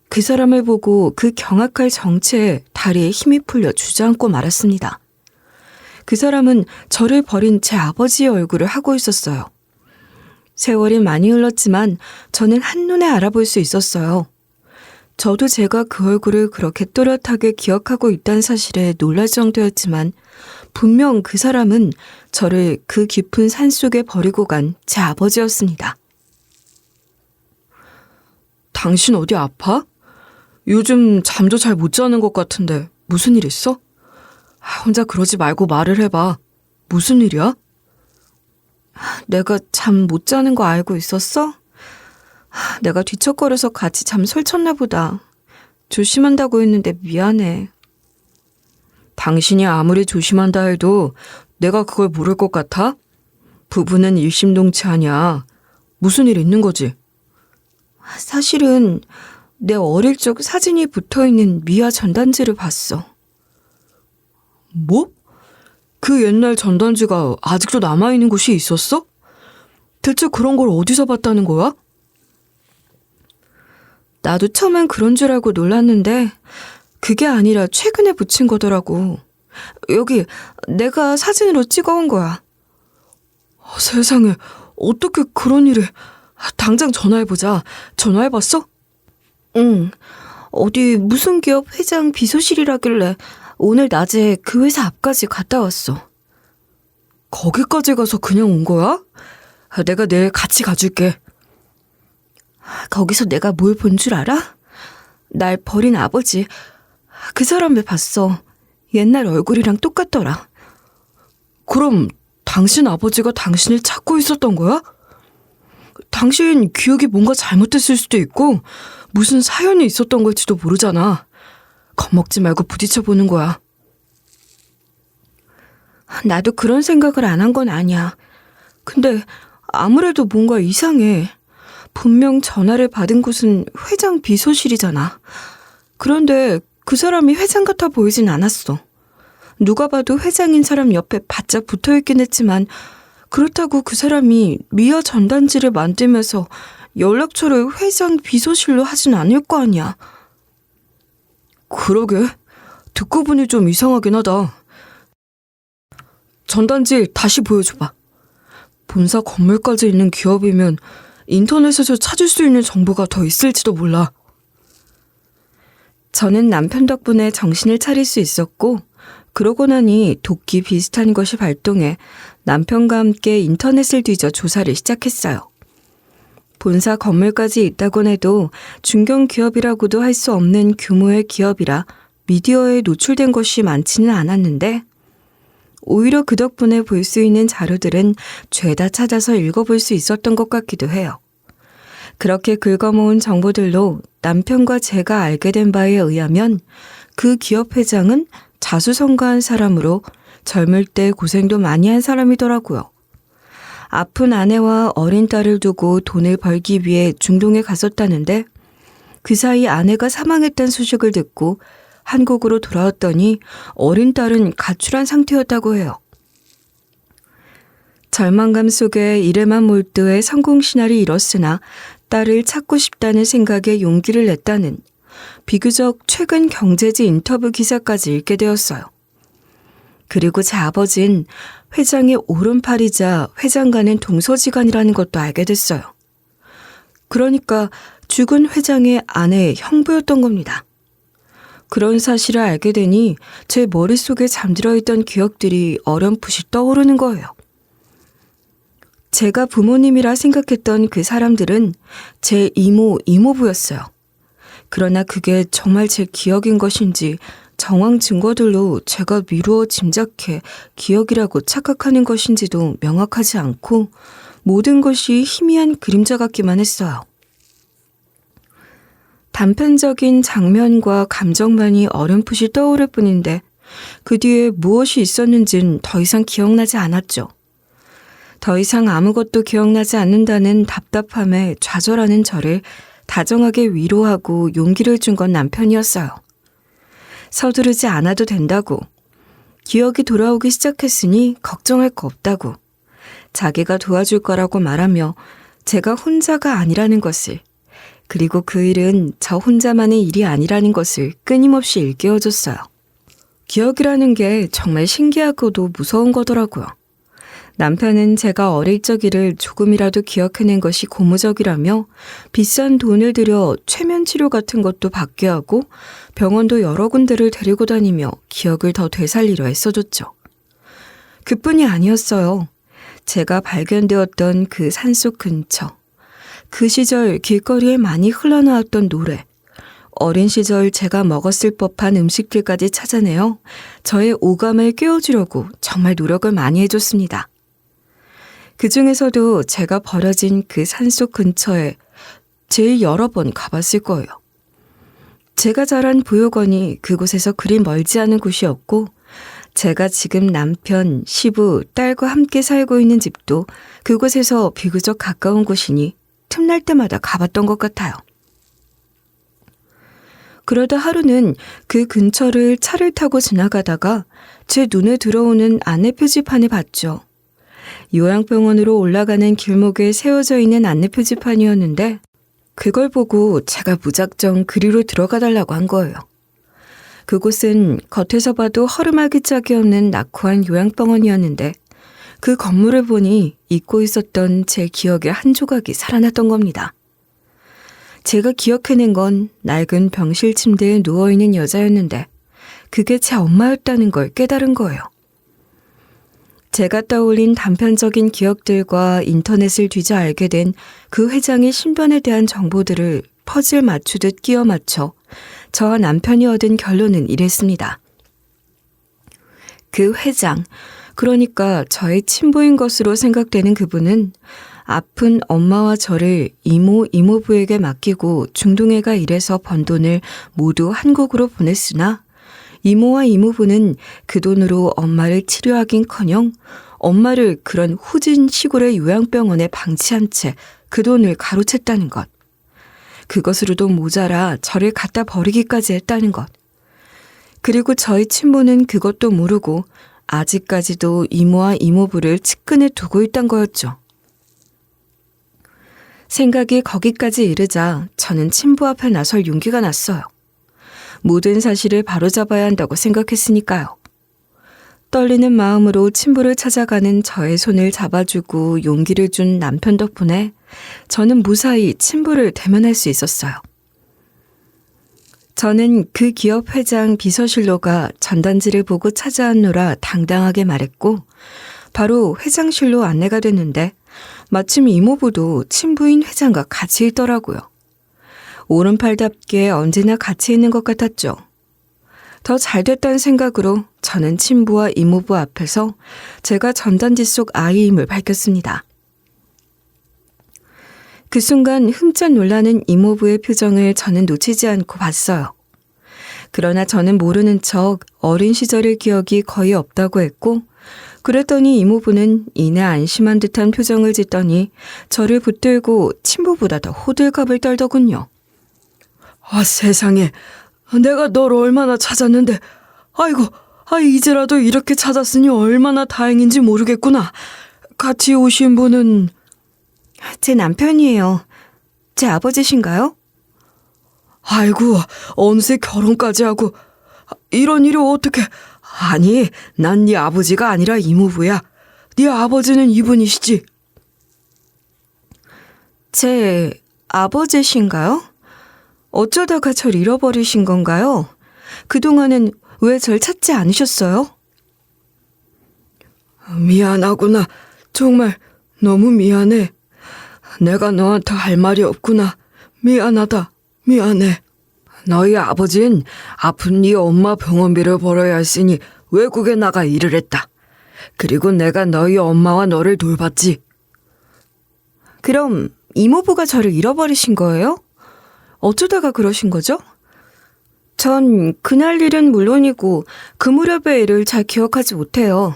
그 사람을 보고 그 경악할 정체에 다리에 힘이 풀려 주저앉고 말았습니다. 그 사람은 저를 버린 제 아버지의 얼굴을 하고 있었어요. 세월이 많이 흘렀지만 저는 한눈에 알아볼 수 있었어요. 저도 제가 그 얼굴을 그렇게 또렷하게 기억하고 있다는 사실에 놀랄 정도였지만 분명 그 사람은 저를 그 깊은 산속에 버리고 간 제 아버지였습니다. 당신 어디 아파? 요즘 잠도 잘 못 자는 것 같은데 무슨 일 있어? 혼자 그러지 말고 말을 해봐. 무슨 일이야? 내가 잠 못 자는 거 알고 있었어? 내가 뒤척거려서 같이 잠 설쳤나 보다. 조심한다고 했는데 미안해. 당신이 아무리 조심한다 해도 내가 그걸 모를 것 같아? 부부는 일심동체하냐. 무슨 일 있는 거지? 사실은 내 어릴 적 사진이 붙어있는 미아 전단지를 봤어. 뭐? 그 옛날 전단지가 아직도 남아있는 곳이 있었어? 대체 그런 걸 어디서 봤다는 거야? 나도 처음엔 그런 줄 알고 놀랐는데 그게 아니라 최근에 붙인 거더라고. 여기 내가 사진으로 찍어온 거야. 세상에, 어떻게 그런 일이... 당장 전화해보자. 전화해봤어? 응. 어디 무슨 기업 회장 비서실이라길래 오늘 낮에 그 회사 앞까지 갔다 왔어. 거기까지 가서 그냥 온 거야? 내가 내일 같이 가줄게. 거기서 내가 뭘 본 줄 알아? 날 버린 아버지. 그 사람을 봤어. 옛날 얼굴이랑 똑같더라. 그럼 당신 아버지가 당신을 찾고 있었던 거야? 당신 기억이 뭔가 잘못됐을 수도 있고 무슨 사연이 있었던 걸지도 모르잖아. 겁먹지 말고 부딪혀보는 거야. 나도 그런 생각을 안 한 건 아니야. 근데 아무래도 뭔가 이상해. 분명 전화를 받은 곳은 회장 비서실이잖아. 그런데 그 사람이 회장 같아 보이진 않았어. 누가 봐도 회장인 사람 옆에 바짝 붙어있긴 했지만 그렇다고 그 사람이 미아 전단지를 만들면서 연락처를 회장 비서실로 하진 않을 거 아니야. 그러게. 듣고 보니 좀 이상하긴 하다. 전단지 다시 보여줘봐. 본사 건물까지 있는 기업이면 인터넷에서 찾을 수 있는 정보가 더 있을지도 몰라. 저는 남편 덕분에 정신을 차릴 수 있었고 그러고 나니 도끼 비슷한 것이 발동해 남편과 함께 인터넷을 뒤져 조사를 시작했어요. 본사 건물까지 있다곤 해도 중견기업이라고도 할 수 없는 규모의 기업이라 미디어에 노출된 것이 많지는 않았는데 오히려 그 덕분에 볼 수 있는 자료들은 죄다 찾아서 읽어볼 수 있었던 것 같기도 해요. 그렇게 긁어모은 정보들로 남편과 제가 알게 된 바에 의하면 그 기업 회장은 자수성가한 사람으로 젊을 때 고생도 많이 한 사람이더라고요. 아픈 아내와 어린 딸을 두고 돈을 벌기 위해 중동에 갔었다는데 그 사이 아내가 사망했다는 소식을 듣고 한국으로 돌아왔더니 어린 딸은 가출한 상태였다고 해요. 절망감 속에 일에만 몰두해 성공신화를 이뤘으나 딸을 찾고 싶다는 생각에 용기를 냈다는 비교적 최근 경제지 인터뷰 기사까지 읽게 되었어요. 그리고 제 아버진 회장의 오른팔이자 회장과는 동서지간이라는 것도 알게 됐어요. 그러니까 죽은 회장의 아내의 형부였던 겁니다. 그런 사실을 알게 되니 제 머릿속에 잠들어 있던 기억들이 어렴풋이 떠오르는 거예요. 제가 부모님이라 생각했던 그 사람들은 제 이모, 이모부였어요. 그러나 그게 정말 제 기억인 것인지 정황 증거들로 제가 미루어 짐작해 기억이라고 착각하는 것인지도 명확하지 않고 모든 것이 희미한 그림자 같기만 했어요. 단편적인 장면과 감정만이 어렴풋이 떠오를 뿐인데 그 뒤에 무엇이 있었는진 더 이상 기억나지 않았죠. 더 이상 아무것도 기억나지 않는다는 답답함에 좌절하는 저를 다정하게 위로하고 용기를 준 건 남편이었어요. 서두르지 않아도 된다고, 기억이 돌아오기 시작했으니 걱정할 거 없다고, 자기가 도와줄 거라고 말하며 제가 혼자가 아니라는 것을, 그리고 그 일은 저 혼자만의 일이 아니라는 것을 끊임없이 일깨워줬어요. 기억이라는 게 정말 신기하고도 무서운 거더라고요. 남편은 제가 어릴 적이를 조금이라도 기억해낸 것이 고무적이라며 비싼 돈을 들여 최면 치료 같은 것도 받게 하고 병원도 여러 군데를 데리고 다니며 기억을 더 되살리려 애써줬죠. 그뿐이 아니었어요. 제가 발견되었던 그 산속 근처, 그 시절 길거리에 많이 흘러나왔던 노래, 어린 시절 제가 먹었을 법한 음식들까지 찾아내어 저의 오감을 깨워주려고 정말 노력을 많이 해줬습니다. 그 중에서도 제가 버려진 그 산속 근처에 제일 여러 번 가봤을 거예요. 제가 자란 보육원이 그곳에서 그리 멀지 않은 곳이었고, 제가 지금 남편, 시부, 딸과 함께 살고 있는 집도 그곳에서 비교적 가까운 곳이니 틈날 때마다 가봤던 것 같아요. 그러다 하루는 그 근처를 차를 타고 지나가다가 제 눈에 들어오는 안내 표지판을 봤죠. 요양병원으로 올라가는 길목에 세워져 있는 안내 표지판이었는데 그걸 보고 제가 무작정 그리로 들어가 달라고 한 거예요. 그곳은 겉에서 봐도 허름하기 짝이 없는 낙후한 요양병원이었는데 그 건물을 보니 잊고 있었던 제 기억의 한 조각이 살아났던 겁니다. 제가 기억해낸 건 낡은 병실 침대에 누워있는 여자였는데 그게 제 엄마였다는 걸 깨달은 거예요. 제가 떠올린 단편적인 기억들과 인터넷을 뒤져 알게 된 그 회장의 신변에 대한 정보들을 퍼즐 맞추듯 끼워 맞춰 저와 남편이 얻은 결론은 이랬습니다. 그 회장, 그러니까 저의 친부인 것으로 생각되는 그분은 아픈 엄마와 저를 이모, 이모부에게 맡기고 중동에가 일해서 번 돈을 모두 한국으로 보냈으나 이모와 이모부는 그 돈으로 엄마를 치료하긴커녕 엄마를 그런 후진 시골의 요양병원에 방치한 채 그 돈을 가로챘다는 것. 그것으로도 모자라 저를 갖다 버리기까지 했다는 것. 그리고 저희 친부는 그것도 모르고 아직까지도 이모와 이모부를 측근에 두고 있단 거였죠. 생각이 거기까지 이르자 저는 친부 앞에 나설 용기가 났어요. 모든 사실을 바로잡아야 한다고 생각했으니까요. 떨리는 마음으로 친부를 찾아가는 저의 손을 잡아주고 용기를 준 남편 덕분에 저는 무사히 친부를 대면할 수 있었어요. 저는 그 기업 회장 비서실로가 전단지를 보고 찾아왔노라 당당하게 말했고 바로 회장실로 안내가 됐는데 마침 이모부도 친부인 회장과 같이 있더라고요. 오른팔답게 언제나 같이 있는 것 같았죠. 더 잘됐다는 생각으로 저는 친부와 이모부 앞에서 제가 전단지 속 아이임을 밝혔습니다. 그 순간 흠쩍 놀라는 이모부의 표정을 저는 놓치지 않고 봤어요. 그러나 저는 모르는 척 어린 시절의 기억이 거의 없다고 했고 그랬더니 이모부는 이내 안심한 듯한 표정을 짓더니 저를 붙들고 친부보다 더 호들갑을 떨더군요. 아, 세상에. 내가 널 얼마나 찾았는데. 아이고, 이제라도 이렇게 찾았으니 얼마나 다행인지 모르겠구나. 같이 오신 분은 제 남편이에요. 제 아버지신가요? 아이고, 어느새 결혼까지 하고. 이런 일이 어떻게. 아니, 난 네 아버지가 아니라 이모부야. 네 아버지는 이분이시지. 제 아버지신가요? 어쩌다가 절 잃어버리신 건가요? 그동안은 왜 절 찾지 않으셨어요? 미안하구나. 정말 너무 미안해. 내가 너한테 할 말이 없구나. 미안하다. 미안해. 너희 아버진 아픈 네 엄마 병원비를 벌어야 했으니 외국에 나가 일을 했다. 그리고 내가 너희 엄마와 너를 돌봤지. 그럼 이모부가 저를 잃어버리신 거예요? 어쩌다가 그러신 거죠? 전 그날 일은 물론이고 그 무렵의 일을 잘 기억하지 못해요.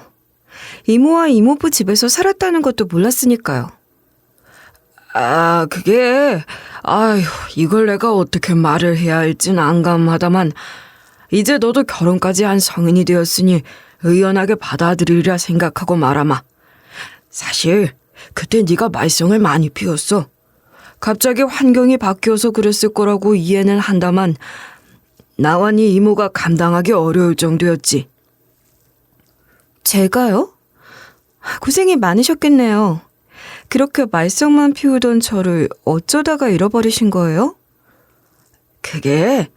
이모와 이모부 집에서 살았다는 것도 몰랐으니까요. 아, 그게, 아휴, 이걸 내가 어떻게 말을 해야 할진 난감하다만, 이제 너도 결혼까지 한 성인이 되었으니 의연하게 받아들이리라 생각하고 말아마. 사실, 그때 네가 말썽을 많이 피웠어. 갑자기 환경이 바뀌어서 그랬을 거라고 이해는 한다만, 나와 네 이모가 감당하기 어려울 정도였지. 제가요? 고생이 많으셨겠네요. 그렇게 말썽만 피우던 저를 어쩌다가 잃어버리신 거예요? 그게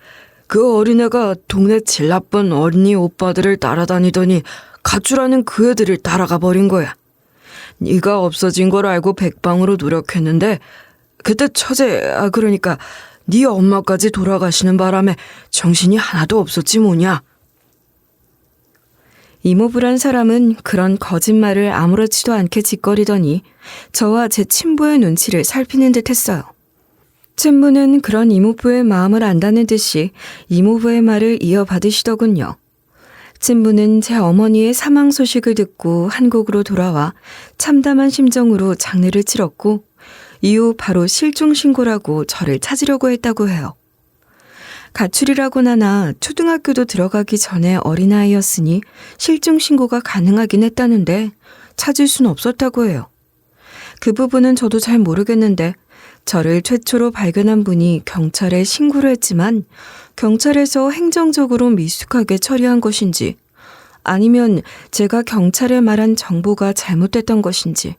그 어린애가 동네 제일 나쁜 언니 오빠들을 따라다니더니 가출하는 그 애들을 따라가 버린 거야. 네가 없어진 걸 알고 백방으로 노력했는데 그때 그러니까 네 엄마까지 돌아가시는 바람에 정신이 하나도 없었지 뭐냐. 이모부란 사람은 그런 거짓말을 아무렇지도 않게 짓거리더니 저와 제 친부의 눈치를 살피는 듯 했어요. 친부는 그런 이모부의 마음을 안다는 듯이 이모부의 말을 이어받으시더군요. 친부는 제 어머니의 사망 소식을 듣고 한국으로 돌아와 참담한 심정으로 장례를 치렀고 이후 바로 실종 신고라고 저를 찾으려고 했다고 해요. 가출이라곤 하나 초등학교도 들어가기 전에 어린아이였으니 실종 신고가 가능하긴 했다는데 찾을 순 없었다고 해요. 그 부분은 저도 잘 모르겠는데 저를 최초로 발견한 분이 경찰에 신고를 했지만 경찰에서 행정적으로 미숙하게 처리한 것인지 아니면 제가 경찰에 말한 정보가 잘못됐던 것인지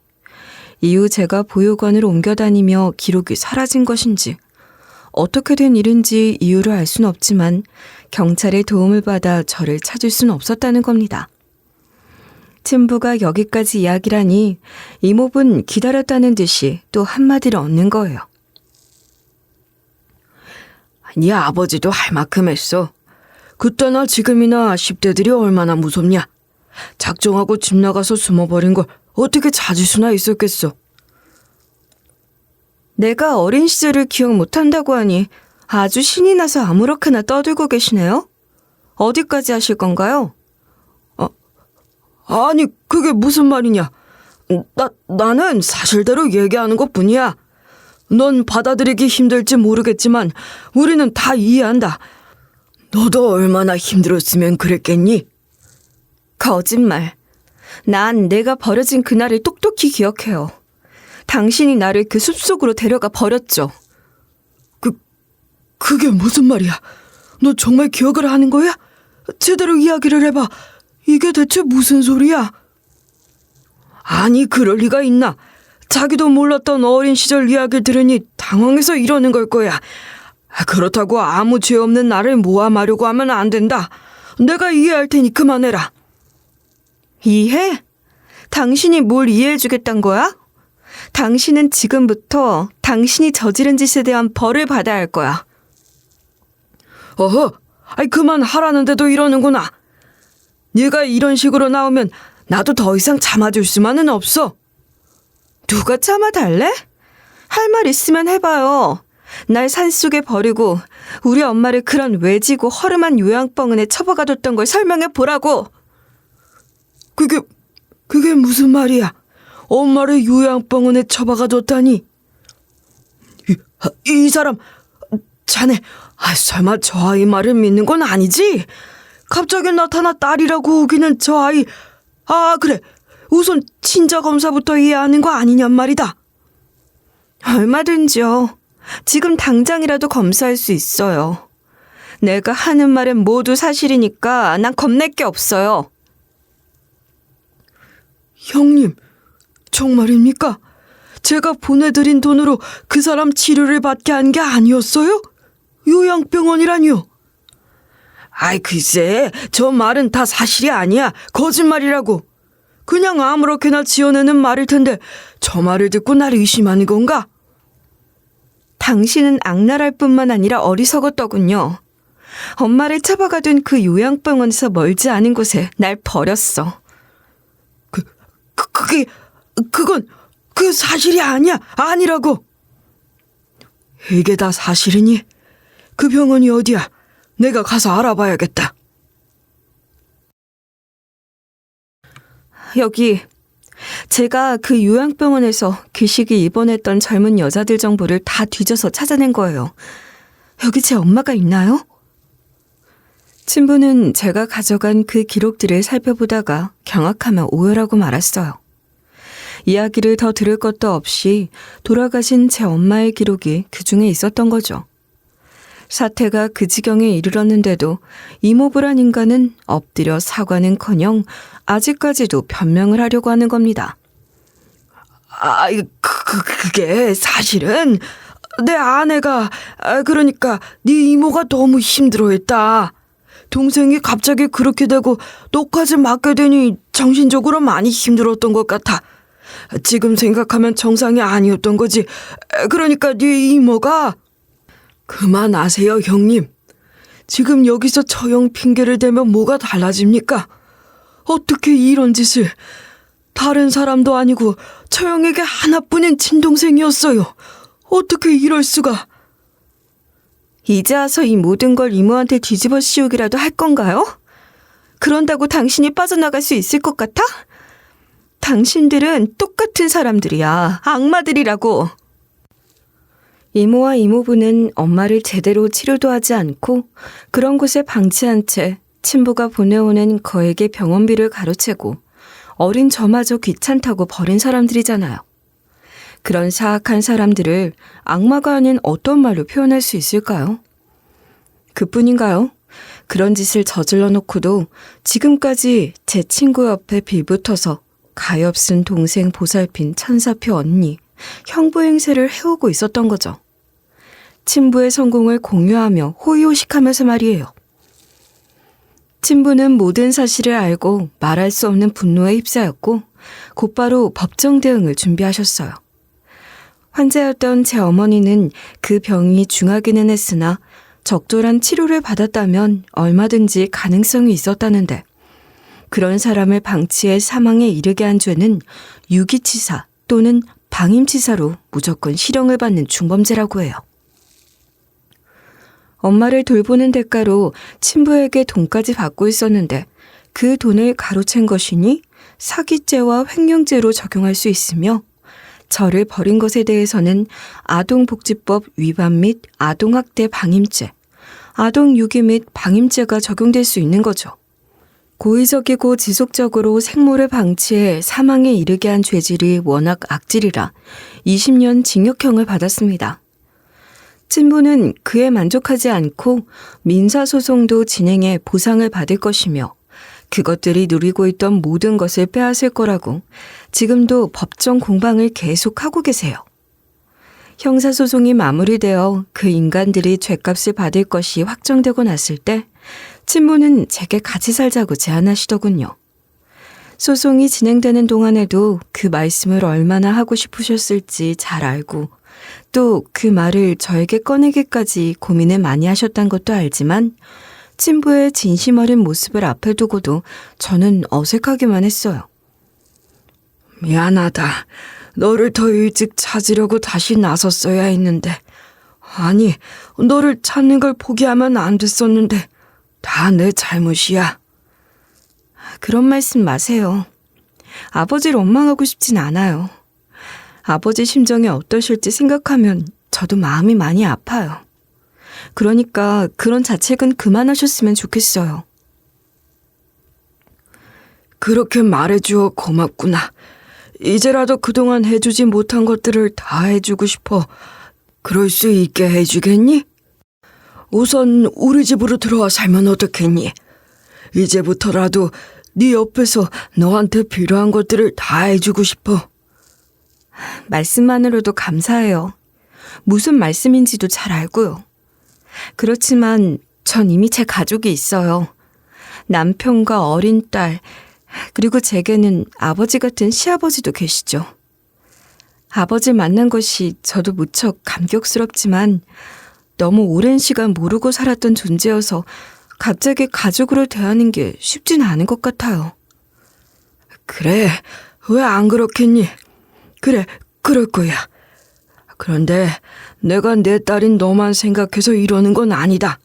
이후 제가 보육원을 옮겨 다니며 기록이 사라진 것인지 어떻게 된 일인지 이유를 알 수는 없지만 경찰의 도움을 받아 저를 찾을 수는 없었다는 겁니다. 친부가 여기까지 이야기라니 이모분 기다렸다는 듯이 또 한마디를 얻는 거예요. 네 아버지도 할 만큼 했어. 그때나 지금이나 10대들이 얼마나 무섭냐. 작정하고 집 나가서 숨어버린 걸 어떻게 찾을 수나 있었겠어. 내가 어린 시절을 기억 못한다고 하니 아주 신이 나서 아무렇게나 떠들고 계시네요? 어디까지 하실 건가요? 아니 그게 무슨 말이냐. 나는 사실대로 얘기하는 것뿐이야. 넌 받아들이기 힘들지 모르겠지만 우리는 다 이해한다. 너도 얼마나 힘들었으면 그랬겠니? 거짓말. 난 내가 버려진 그날을 똑똑히 기억해요. 당신이 나를 그 숲속으로 데려가 버렸죠. 그게 무슨 말이야? 너 정말 기억을 하는 거야? 제대로 이야기를 해봐. 이게 대체 무슨 소리야? 아니 그럴 리가 있나? 자기도 몰랐던 어린 시절 이야기를 들으니 당황해서 이러는 걸 거야. 그렇다고 아무 죄 없는 나를 모함하려고 하면 안 된다. 내가 이해할 테니 그만해라. 이해? 당신이 뭘 이해해주겠단 거야? 당신은 지금부터 당신이 저지른 짓에 대한 벌을 받아야 할 거야. 어허, 그만하라는데도 이러는구나. 네가 이런 식으로 나오면 나도 더 이상 참아줄 수만은 없어. 누가 참아달래? 할 말 있으면 해봐요. 날 산속에 버리고 우리 엄마를 그런 외지고 허름한 요양병원에 처박아뒀던 걸 설명해 보라고. 그게 무슨 말이야? 엄마를 요양병원에 처박아뒀다니. 이 사람, 자네, 설마 저 아이 말을 믿는 건 아니지? 갑자기 나타나 딸이라고 우기는 저 아이. 그래. 우선 친자 검사부터 해야 하는 거 아니냔 말이다. 얼마든지요. 지금 당장이라도 검사할 수 있어요. 내가 하는 말은 모두 사실이니까 난 겁낼 게 없어요. 형님, 정말입니까? 제가 보내드린 돈으로 그 사람 치료를 받게 한 게 아니었어요? 요양병원이라니요? 글쎄, 저 말은 다 사실이 아니야. 거짓말이라고. 그냥 아무렇게나 지어내는 말일 텐데 저 말을 듣고 날 의심하는 건가? 당신은 악랄할 뿐만 아니라 어리석었더군요. 엄마를 처박아둔 그 요양병원에서 멀지 않은 곳에 날 버렸어. 그건 사실이 아니야. 아니라고. 이게 다 사실이니? 그 병원이 어디야? 내가 가서 알아봐야겠다. 여기, 제가 그 요양병원에서 그 시기 입원했던 젊은 여자들 정보를 다 뒤져서 찾아낸 거예요. 여기 제 엄마가 있나요? 친부는 제가 가져간 그 기록들을 살펴보다가 경악하며 오열하고 말았어요. 이야기를 더 들을 것도 없이 돌아가신 제 엄마의 기록이 그 중에 있었던 거죠. 사태가 그 지경에 이르렀는데도 이모부란 인간은 엎드려 사과는커녕 아직까지도 변명을 하려고 하는 겁니다. 그게 사실은 내 아내가, 그러니까 네 이모가 너무 힘들어했다. 동생이 갑자기 그렇게 되고 녹화지 맞게 되니 정신적으로 많이 힘들었던 것 같아. 지금 생각하면 정상이 아니었던 거지. 그러니까 네 이모가... 그만하세요, 형님. 지금 여기서 처형 핑계를 대면 뭐가 달라집니까? 어떻게 이런 짓을... 다른 사람도 아니고 처형에게 하나뿐인 친동생이었어요. 어떻게 이럴 수가... 이제 와서 이 모든 걸 이모한테 뒤집어 씌우기라도 할 건가요? 그런다고 당신이 빠져나갈 수 있을 것 같아? 당신들은 똑같은 사람들이야. 악마들이라고. 이모와 이모부는 엄마를 제대로 치료도 하지 않고 그런 곳에 방치한 채 친부가 보내오는 거액의 병원비를 가로채고 어린 저마저 귀찮다고 버린 사람들이잖아요. 그런 사악한 사람들을 악마가 아닌 어떤 말로 표현할 수 있을까요? 그뿐인가요? 그런 짓을 저질러 놓고도 지금까지 제 친구 옆에 빌붙어서 가엾은 동생 보살핀 천사표 언니, 형부 행세를 해오고 있었던 거죠. 친부의 성공을 공유하며 호의호식하면서 말이에요. 친부는 모든 사실을 알고 말할 수 없는 분노에 휩싸였고 곧바로 법정 대응을 준비하셨어요. 환자였던 제 어머니는 그 병이 중하기는 했으나 적절한 치료를 받았다면 얼마든지 가능성이 있었다는데 그런 사람을 방치해 사망에 이르게 한 죄는 유기치사 또는 방임치사로 무조건 실형을 받는 중범죄라고 해요. 엄마를 돌보는 대가로 친부에게 돈까지 받고 있었는데 그 돈을 가로챈 것이니 사기죄와 횡령죄로 적용할 수 있으며 저를 버린 것에 대해서는 아동복지법 위반 및 아동학대 방임죄, 아동유기 및 방임죄가 적용될 수 있는 거죠. 고의적이고 지속적으로 생모를 방치해 사망에 이르게 한 죄질이 워낙 악질이라 20년 징역형을 받았습니다. 친부는 그에 만족하지 않고 민사소송도 진행해 보상을 받을 것이며 그것들이 누리고 있던 모든 것을 빼앗을 거라고 지금도 법정 공방을 계속하고 계세요. 형사소송이 마무리되어 그 인간들이 죗값을 받을 것이 확정되고 났을 때 친부는 제게 같이 살자고 제안하시더군요. 소송이 진행되는 동안에도 그 말씀을 얼마나 하고 싶으셨을지 잘 알고 또 그 말을 저에게 꺼내기까지 고민을 많이 하셨단 것도 알지만 친부의 진심 어린 모습을 앞에 두고도 저는 어색하기만 했어요. 미안하다. 너를 더 일찍 찾으려고 다시 나섰어야 했는데. 아니, 너를 찾는 걸 포기하면 안 됐었는데 다 내 잘못이야. 그런 말씀 마세요. 아버지를 원망하고 싶진 않아요. 아버지 심정이 어떠실지 생각하면 저도 마음이 많이 아파요. 그러니까 그런 자책은 그만하셨으면 좋겠어요. 그렇게 말해주어 고맙구나. 이제라도 그동안 해주지 못한 것들을 다 해주고 싶어. 그럴 수 있게 해주겠니? 우선 우리 집으로 들어와 살면 어떻겠니? 이제부터라도 네 옆에서 너한테 필요한 것들을 다 해주고 싶어. 말씀만으로도 감사해요. 무슨 말씀인지도 잘 알고요. 그렇지만 전 이미 제 가족이 있어요. 남편과 어린 딸, 그리고 제게는 아버지 같은 시아버지도 계시죠. 아버지를 만난 것이 저도 무척 감격스럽지만 너무 오랜 시간 모르고 살았던 존재여서 갑자기 가족으로 대하는 게 쉽지는 않은 것 같아요. 그래, 왜 안 그렇겠니? 그래, 그럴 거야. 그런데 내가 내 딸인 너만 생각해서 이러는 건 아니다.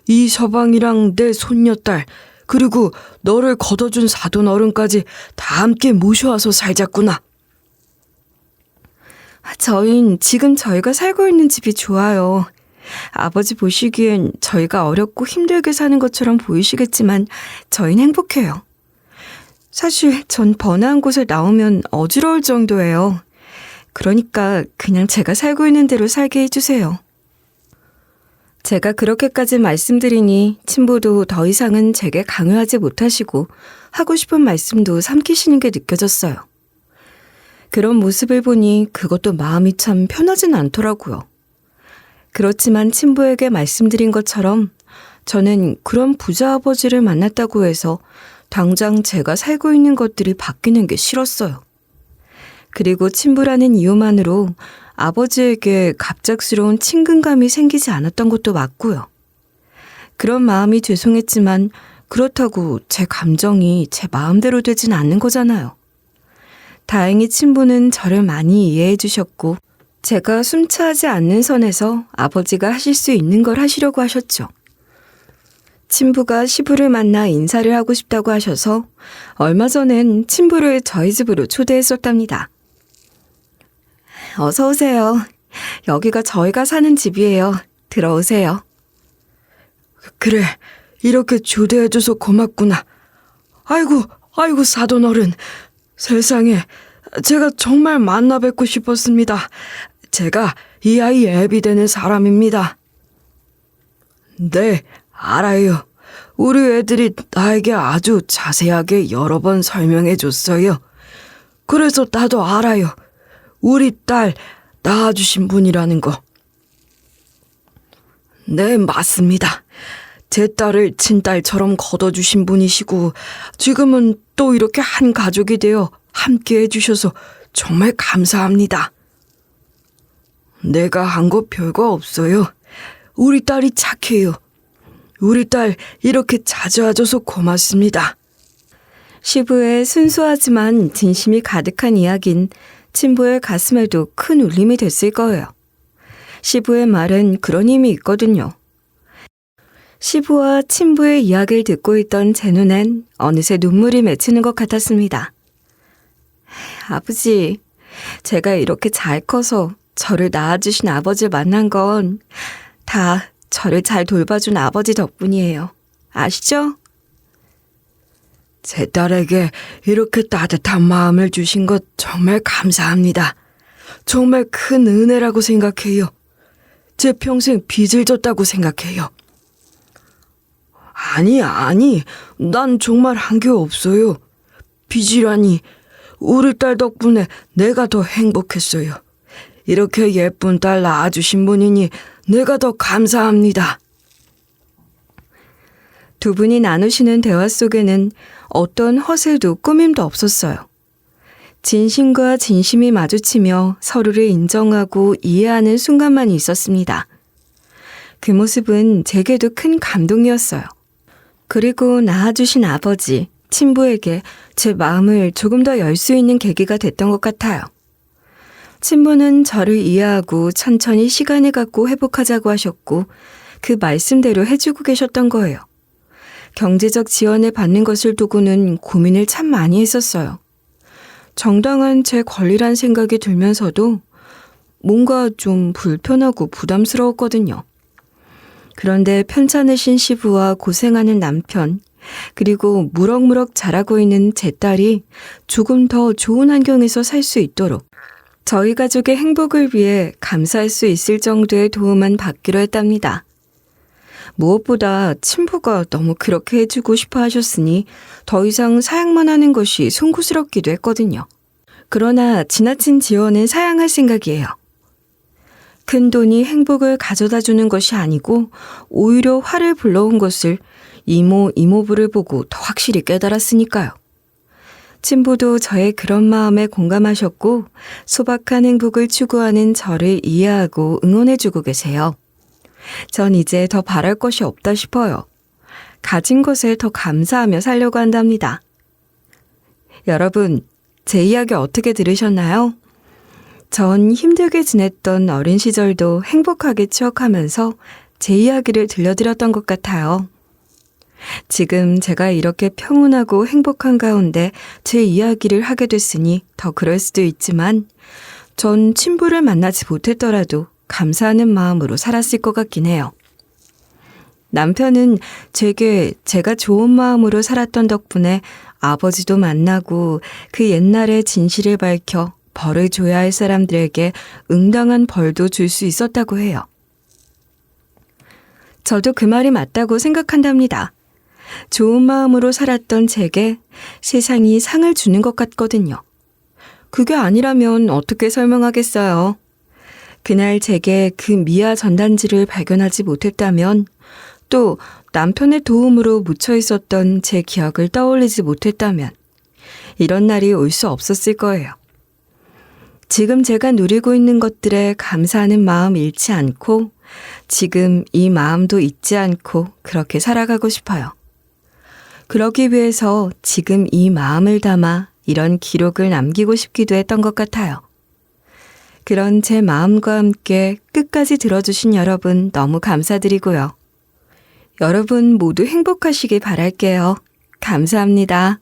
이 서방이랑 내 손녀딸, 그리고 너를 걷어준 사돈 어른까지 다 함께 모셔와서 살자꾸나. 저흰 지금 저희가 살고 있는 집이 좋아요. 아버지 보시기엔 저희가 어렵고 힘들게 사는 것처럼 보이시겠지만 저흰 행복해요. 사실 전 번화한 곳에 나오면 어지러울 정도예요. 그러니까 그냥 제가 살고 있는 대로 살게 해주세요. 제가 그렇게까지 말씀드리니 친부도 더 이상은 제게 강요하지 못하시고 하고 싶은 말씀도 삼키시는 게 느껴졌어요. 그런 모습을 보니 그것도 마음이 참 편하진 않더라고요. 그렇지만 친부에게 말씀드린 것처럼 저는 그런 부자 아버지를 만났다고 해서 당장 제가 살고 있는 것들이 바뀌는 게 싫었어요. 그리고 친부라는 이유만으로 아버지에게 갑작스러운 친근감이 생기지 않았던 것도 맞고요. 그런 마음이 죄송했지만 그렇다고 제 감정이 제 마음대로 되진 않는 거잖아요. 다행히 친부는 저를 많이 이해해 주셨고 제가 숨차하지 않는 선에서 아버지가 하실 수 있는 걸 하시려고 하셨죠. 친부가 시부를 만나 인사를 하고 싶다고 하셔서 얼마 전엔 친부를 저희 집으로 초대했었답니다. 어서 오세요. 여기가 저희가 사는 집이에요. 들어오세요. 그래, 이렇게 초대해줘서 고맙구나. 아이고, 사돈어른. 세상에, 제가 정말 만나 뵙고 싶었습니다. 제가 이 아이 애비 되는 사람입니다. 네, 알아요. 우리 애들이 나에게 아주 자세하게 여러 번 설명해 줬어요. 그래서 나도 알아요. 우리 딸 낳아주신 분이라는 거. 네, 맞습니다. 제 딸을 친딸처럼 거둬주신 분이시고 지금은 또 이렇게 한 가족이 되어 함께 해주셔서 정말 감사합니다. 내가 한 거 별거 없어요. 우리 딸이 착해요. 우리 딸 이렇게 자주 와줘서 고맙습니다. 시부의 순수하지만 진심이 가득한 이야기는 친부의 가슴에도 큰 울림이 됐을 거예요. 시부의 말은 그런 힘이 있거든요. 시부와 친부의 이야기를 듣고 있던 제 눈엔 어느새 눈물이 맺히는 것 같았습니다. 아버지, 제가 이렇게 잘 커서 저를 낳아주신 아버지를 만난 건 다 저를 잘 돌봐준 아버지 덕분이에요. 아시죠? 제 딸에게 이렇게 따뜻한 마음을 주신 것 정말 감사합니다. 정말 큰 은혜라고 생각해요. 제 평생 빚을 졌다고 생각해요. 아니, 난 정말 한 게 없어요. 빚이라니, 우리 딸 덕분에 내가 더 행복했어요. 이렇게 예쁜 딸 낳아주신 분이니 내가 더 감사합니다. 두 분이 나누시는 대화 속에는 어떤 허세도 꾸밈도 없었어요. 진심과 진심이 마주치며 서로를 인정하고 이해하는 순간만이 있었습니다. 그 모습은 제게도 큰 감동이었어요. 그리고 낳아주신 아버지, 친부에게 제 마음을 조금 더 열 수 있는 계기가 됐던 것 같아요. 친부는 저를 이해하고 천천히 시간을 갖고 회복하자고 하셨고 그 말씀대로 해주고 계셨던 거예요. 경제적 지원을 받는 것을 두고는 고민을 참 많이 했었어요. 정당한 제 권리란 생각이 들면서도 뭔가 좀 불편하고 부담스러웠거든요. 그런데 편찮으신 시부와 고생하는 남편, 그리고 무럭무럭 자라고 있는 제 딸이 조금 더 좋은 환경에서 살 수 있도록 저희 가족의 행복을 위해 감사할 수 있을 정도의 도움만 받기로 했답니다. 무엇보다 친부가 너무 그렇게 해주고 싶어 하셨으니 더 이상 사양만 하는 것이 송구스럽기도 했거든요. 그러나 지나친 지원은 사양할 생각이에요. 큰 돈이 행복을 가져다 주는 것이 아니고 오히려 화를 불러온 것을 이모, 이모부를 보고 더 확실히 깨달았으니까요. 친부도 저의 그런 마음에 공감하셨고 소박한 행복을 추구하는 저를 이해하고 응원해주고 계세요. 전 이제 더 바랄 것이 없다 싶어요. 가진 것에 더 감사하며 살려고 한답니다. 여러분, 제 이야기 어떻게 들으셨나요? 전 힘들게 지냈던 어린 시절도 행복하게 추억하면서 제 이야기를 들려드렸던 것 같아요. 지금 제가 이렇게 평온하고 행복한 가운데 제 이야기를 하게 됐으니 더 그럴 수도 있지만 전 친부를 만나지 못했더라도 감사하는 마음으로 살았을 것 같긴 해요. 남편은 제게 제가 좋은 마음으로 살았던 덕분에 아버지도 만나고 그 옛날의 진실을 밝혀 벌을 줘야 할 사람들에게 응당한 벌도 줄 수 있었다고 해요. 저도 그 말이 맞다고 생각한답니다. 좋은 마음으로 살았던 제게 세상이 상을 주는 것 같거든요. 그게 아니라면 어떻게 설명하겠어요? 그날 제게 그 미아 전단지를 발견하지 못했다면, 또 남편의 도움으로 묻혀 있었던 제 기억을 떠올리지 못했다면, 이런 날이 올 수 없었을 거예요. 지금 제가 누리고 있는 것들에 감사하는 마음 잃지 않고, 지금 이 마음도 잊지 않고 그렇게 살아가고 싶어요. 그러기 위해서 지금 이 마음을 담아 이런 기록을 남기고 싶기도 했던 것 같아요. 그런 제 마음과 함께 끝까지 들어주신 여러분 너무 감사드리고요. 여러분 모두 행복하시길 바랄게요. 감사합니다.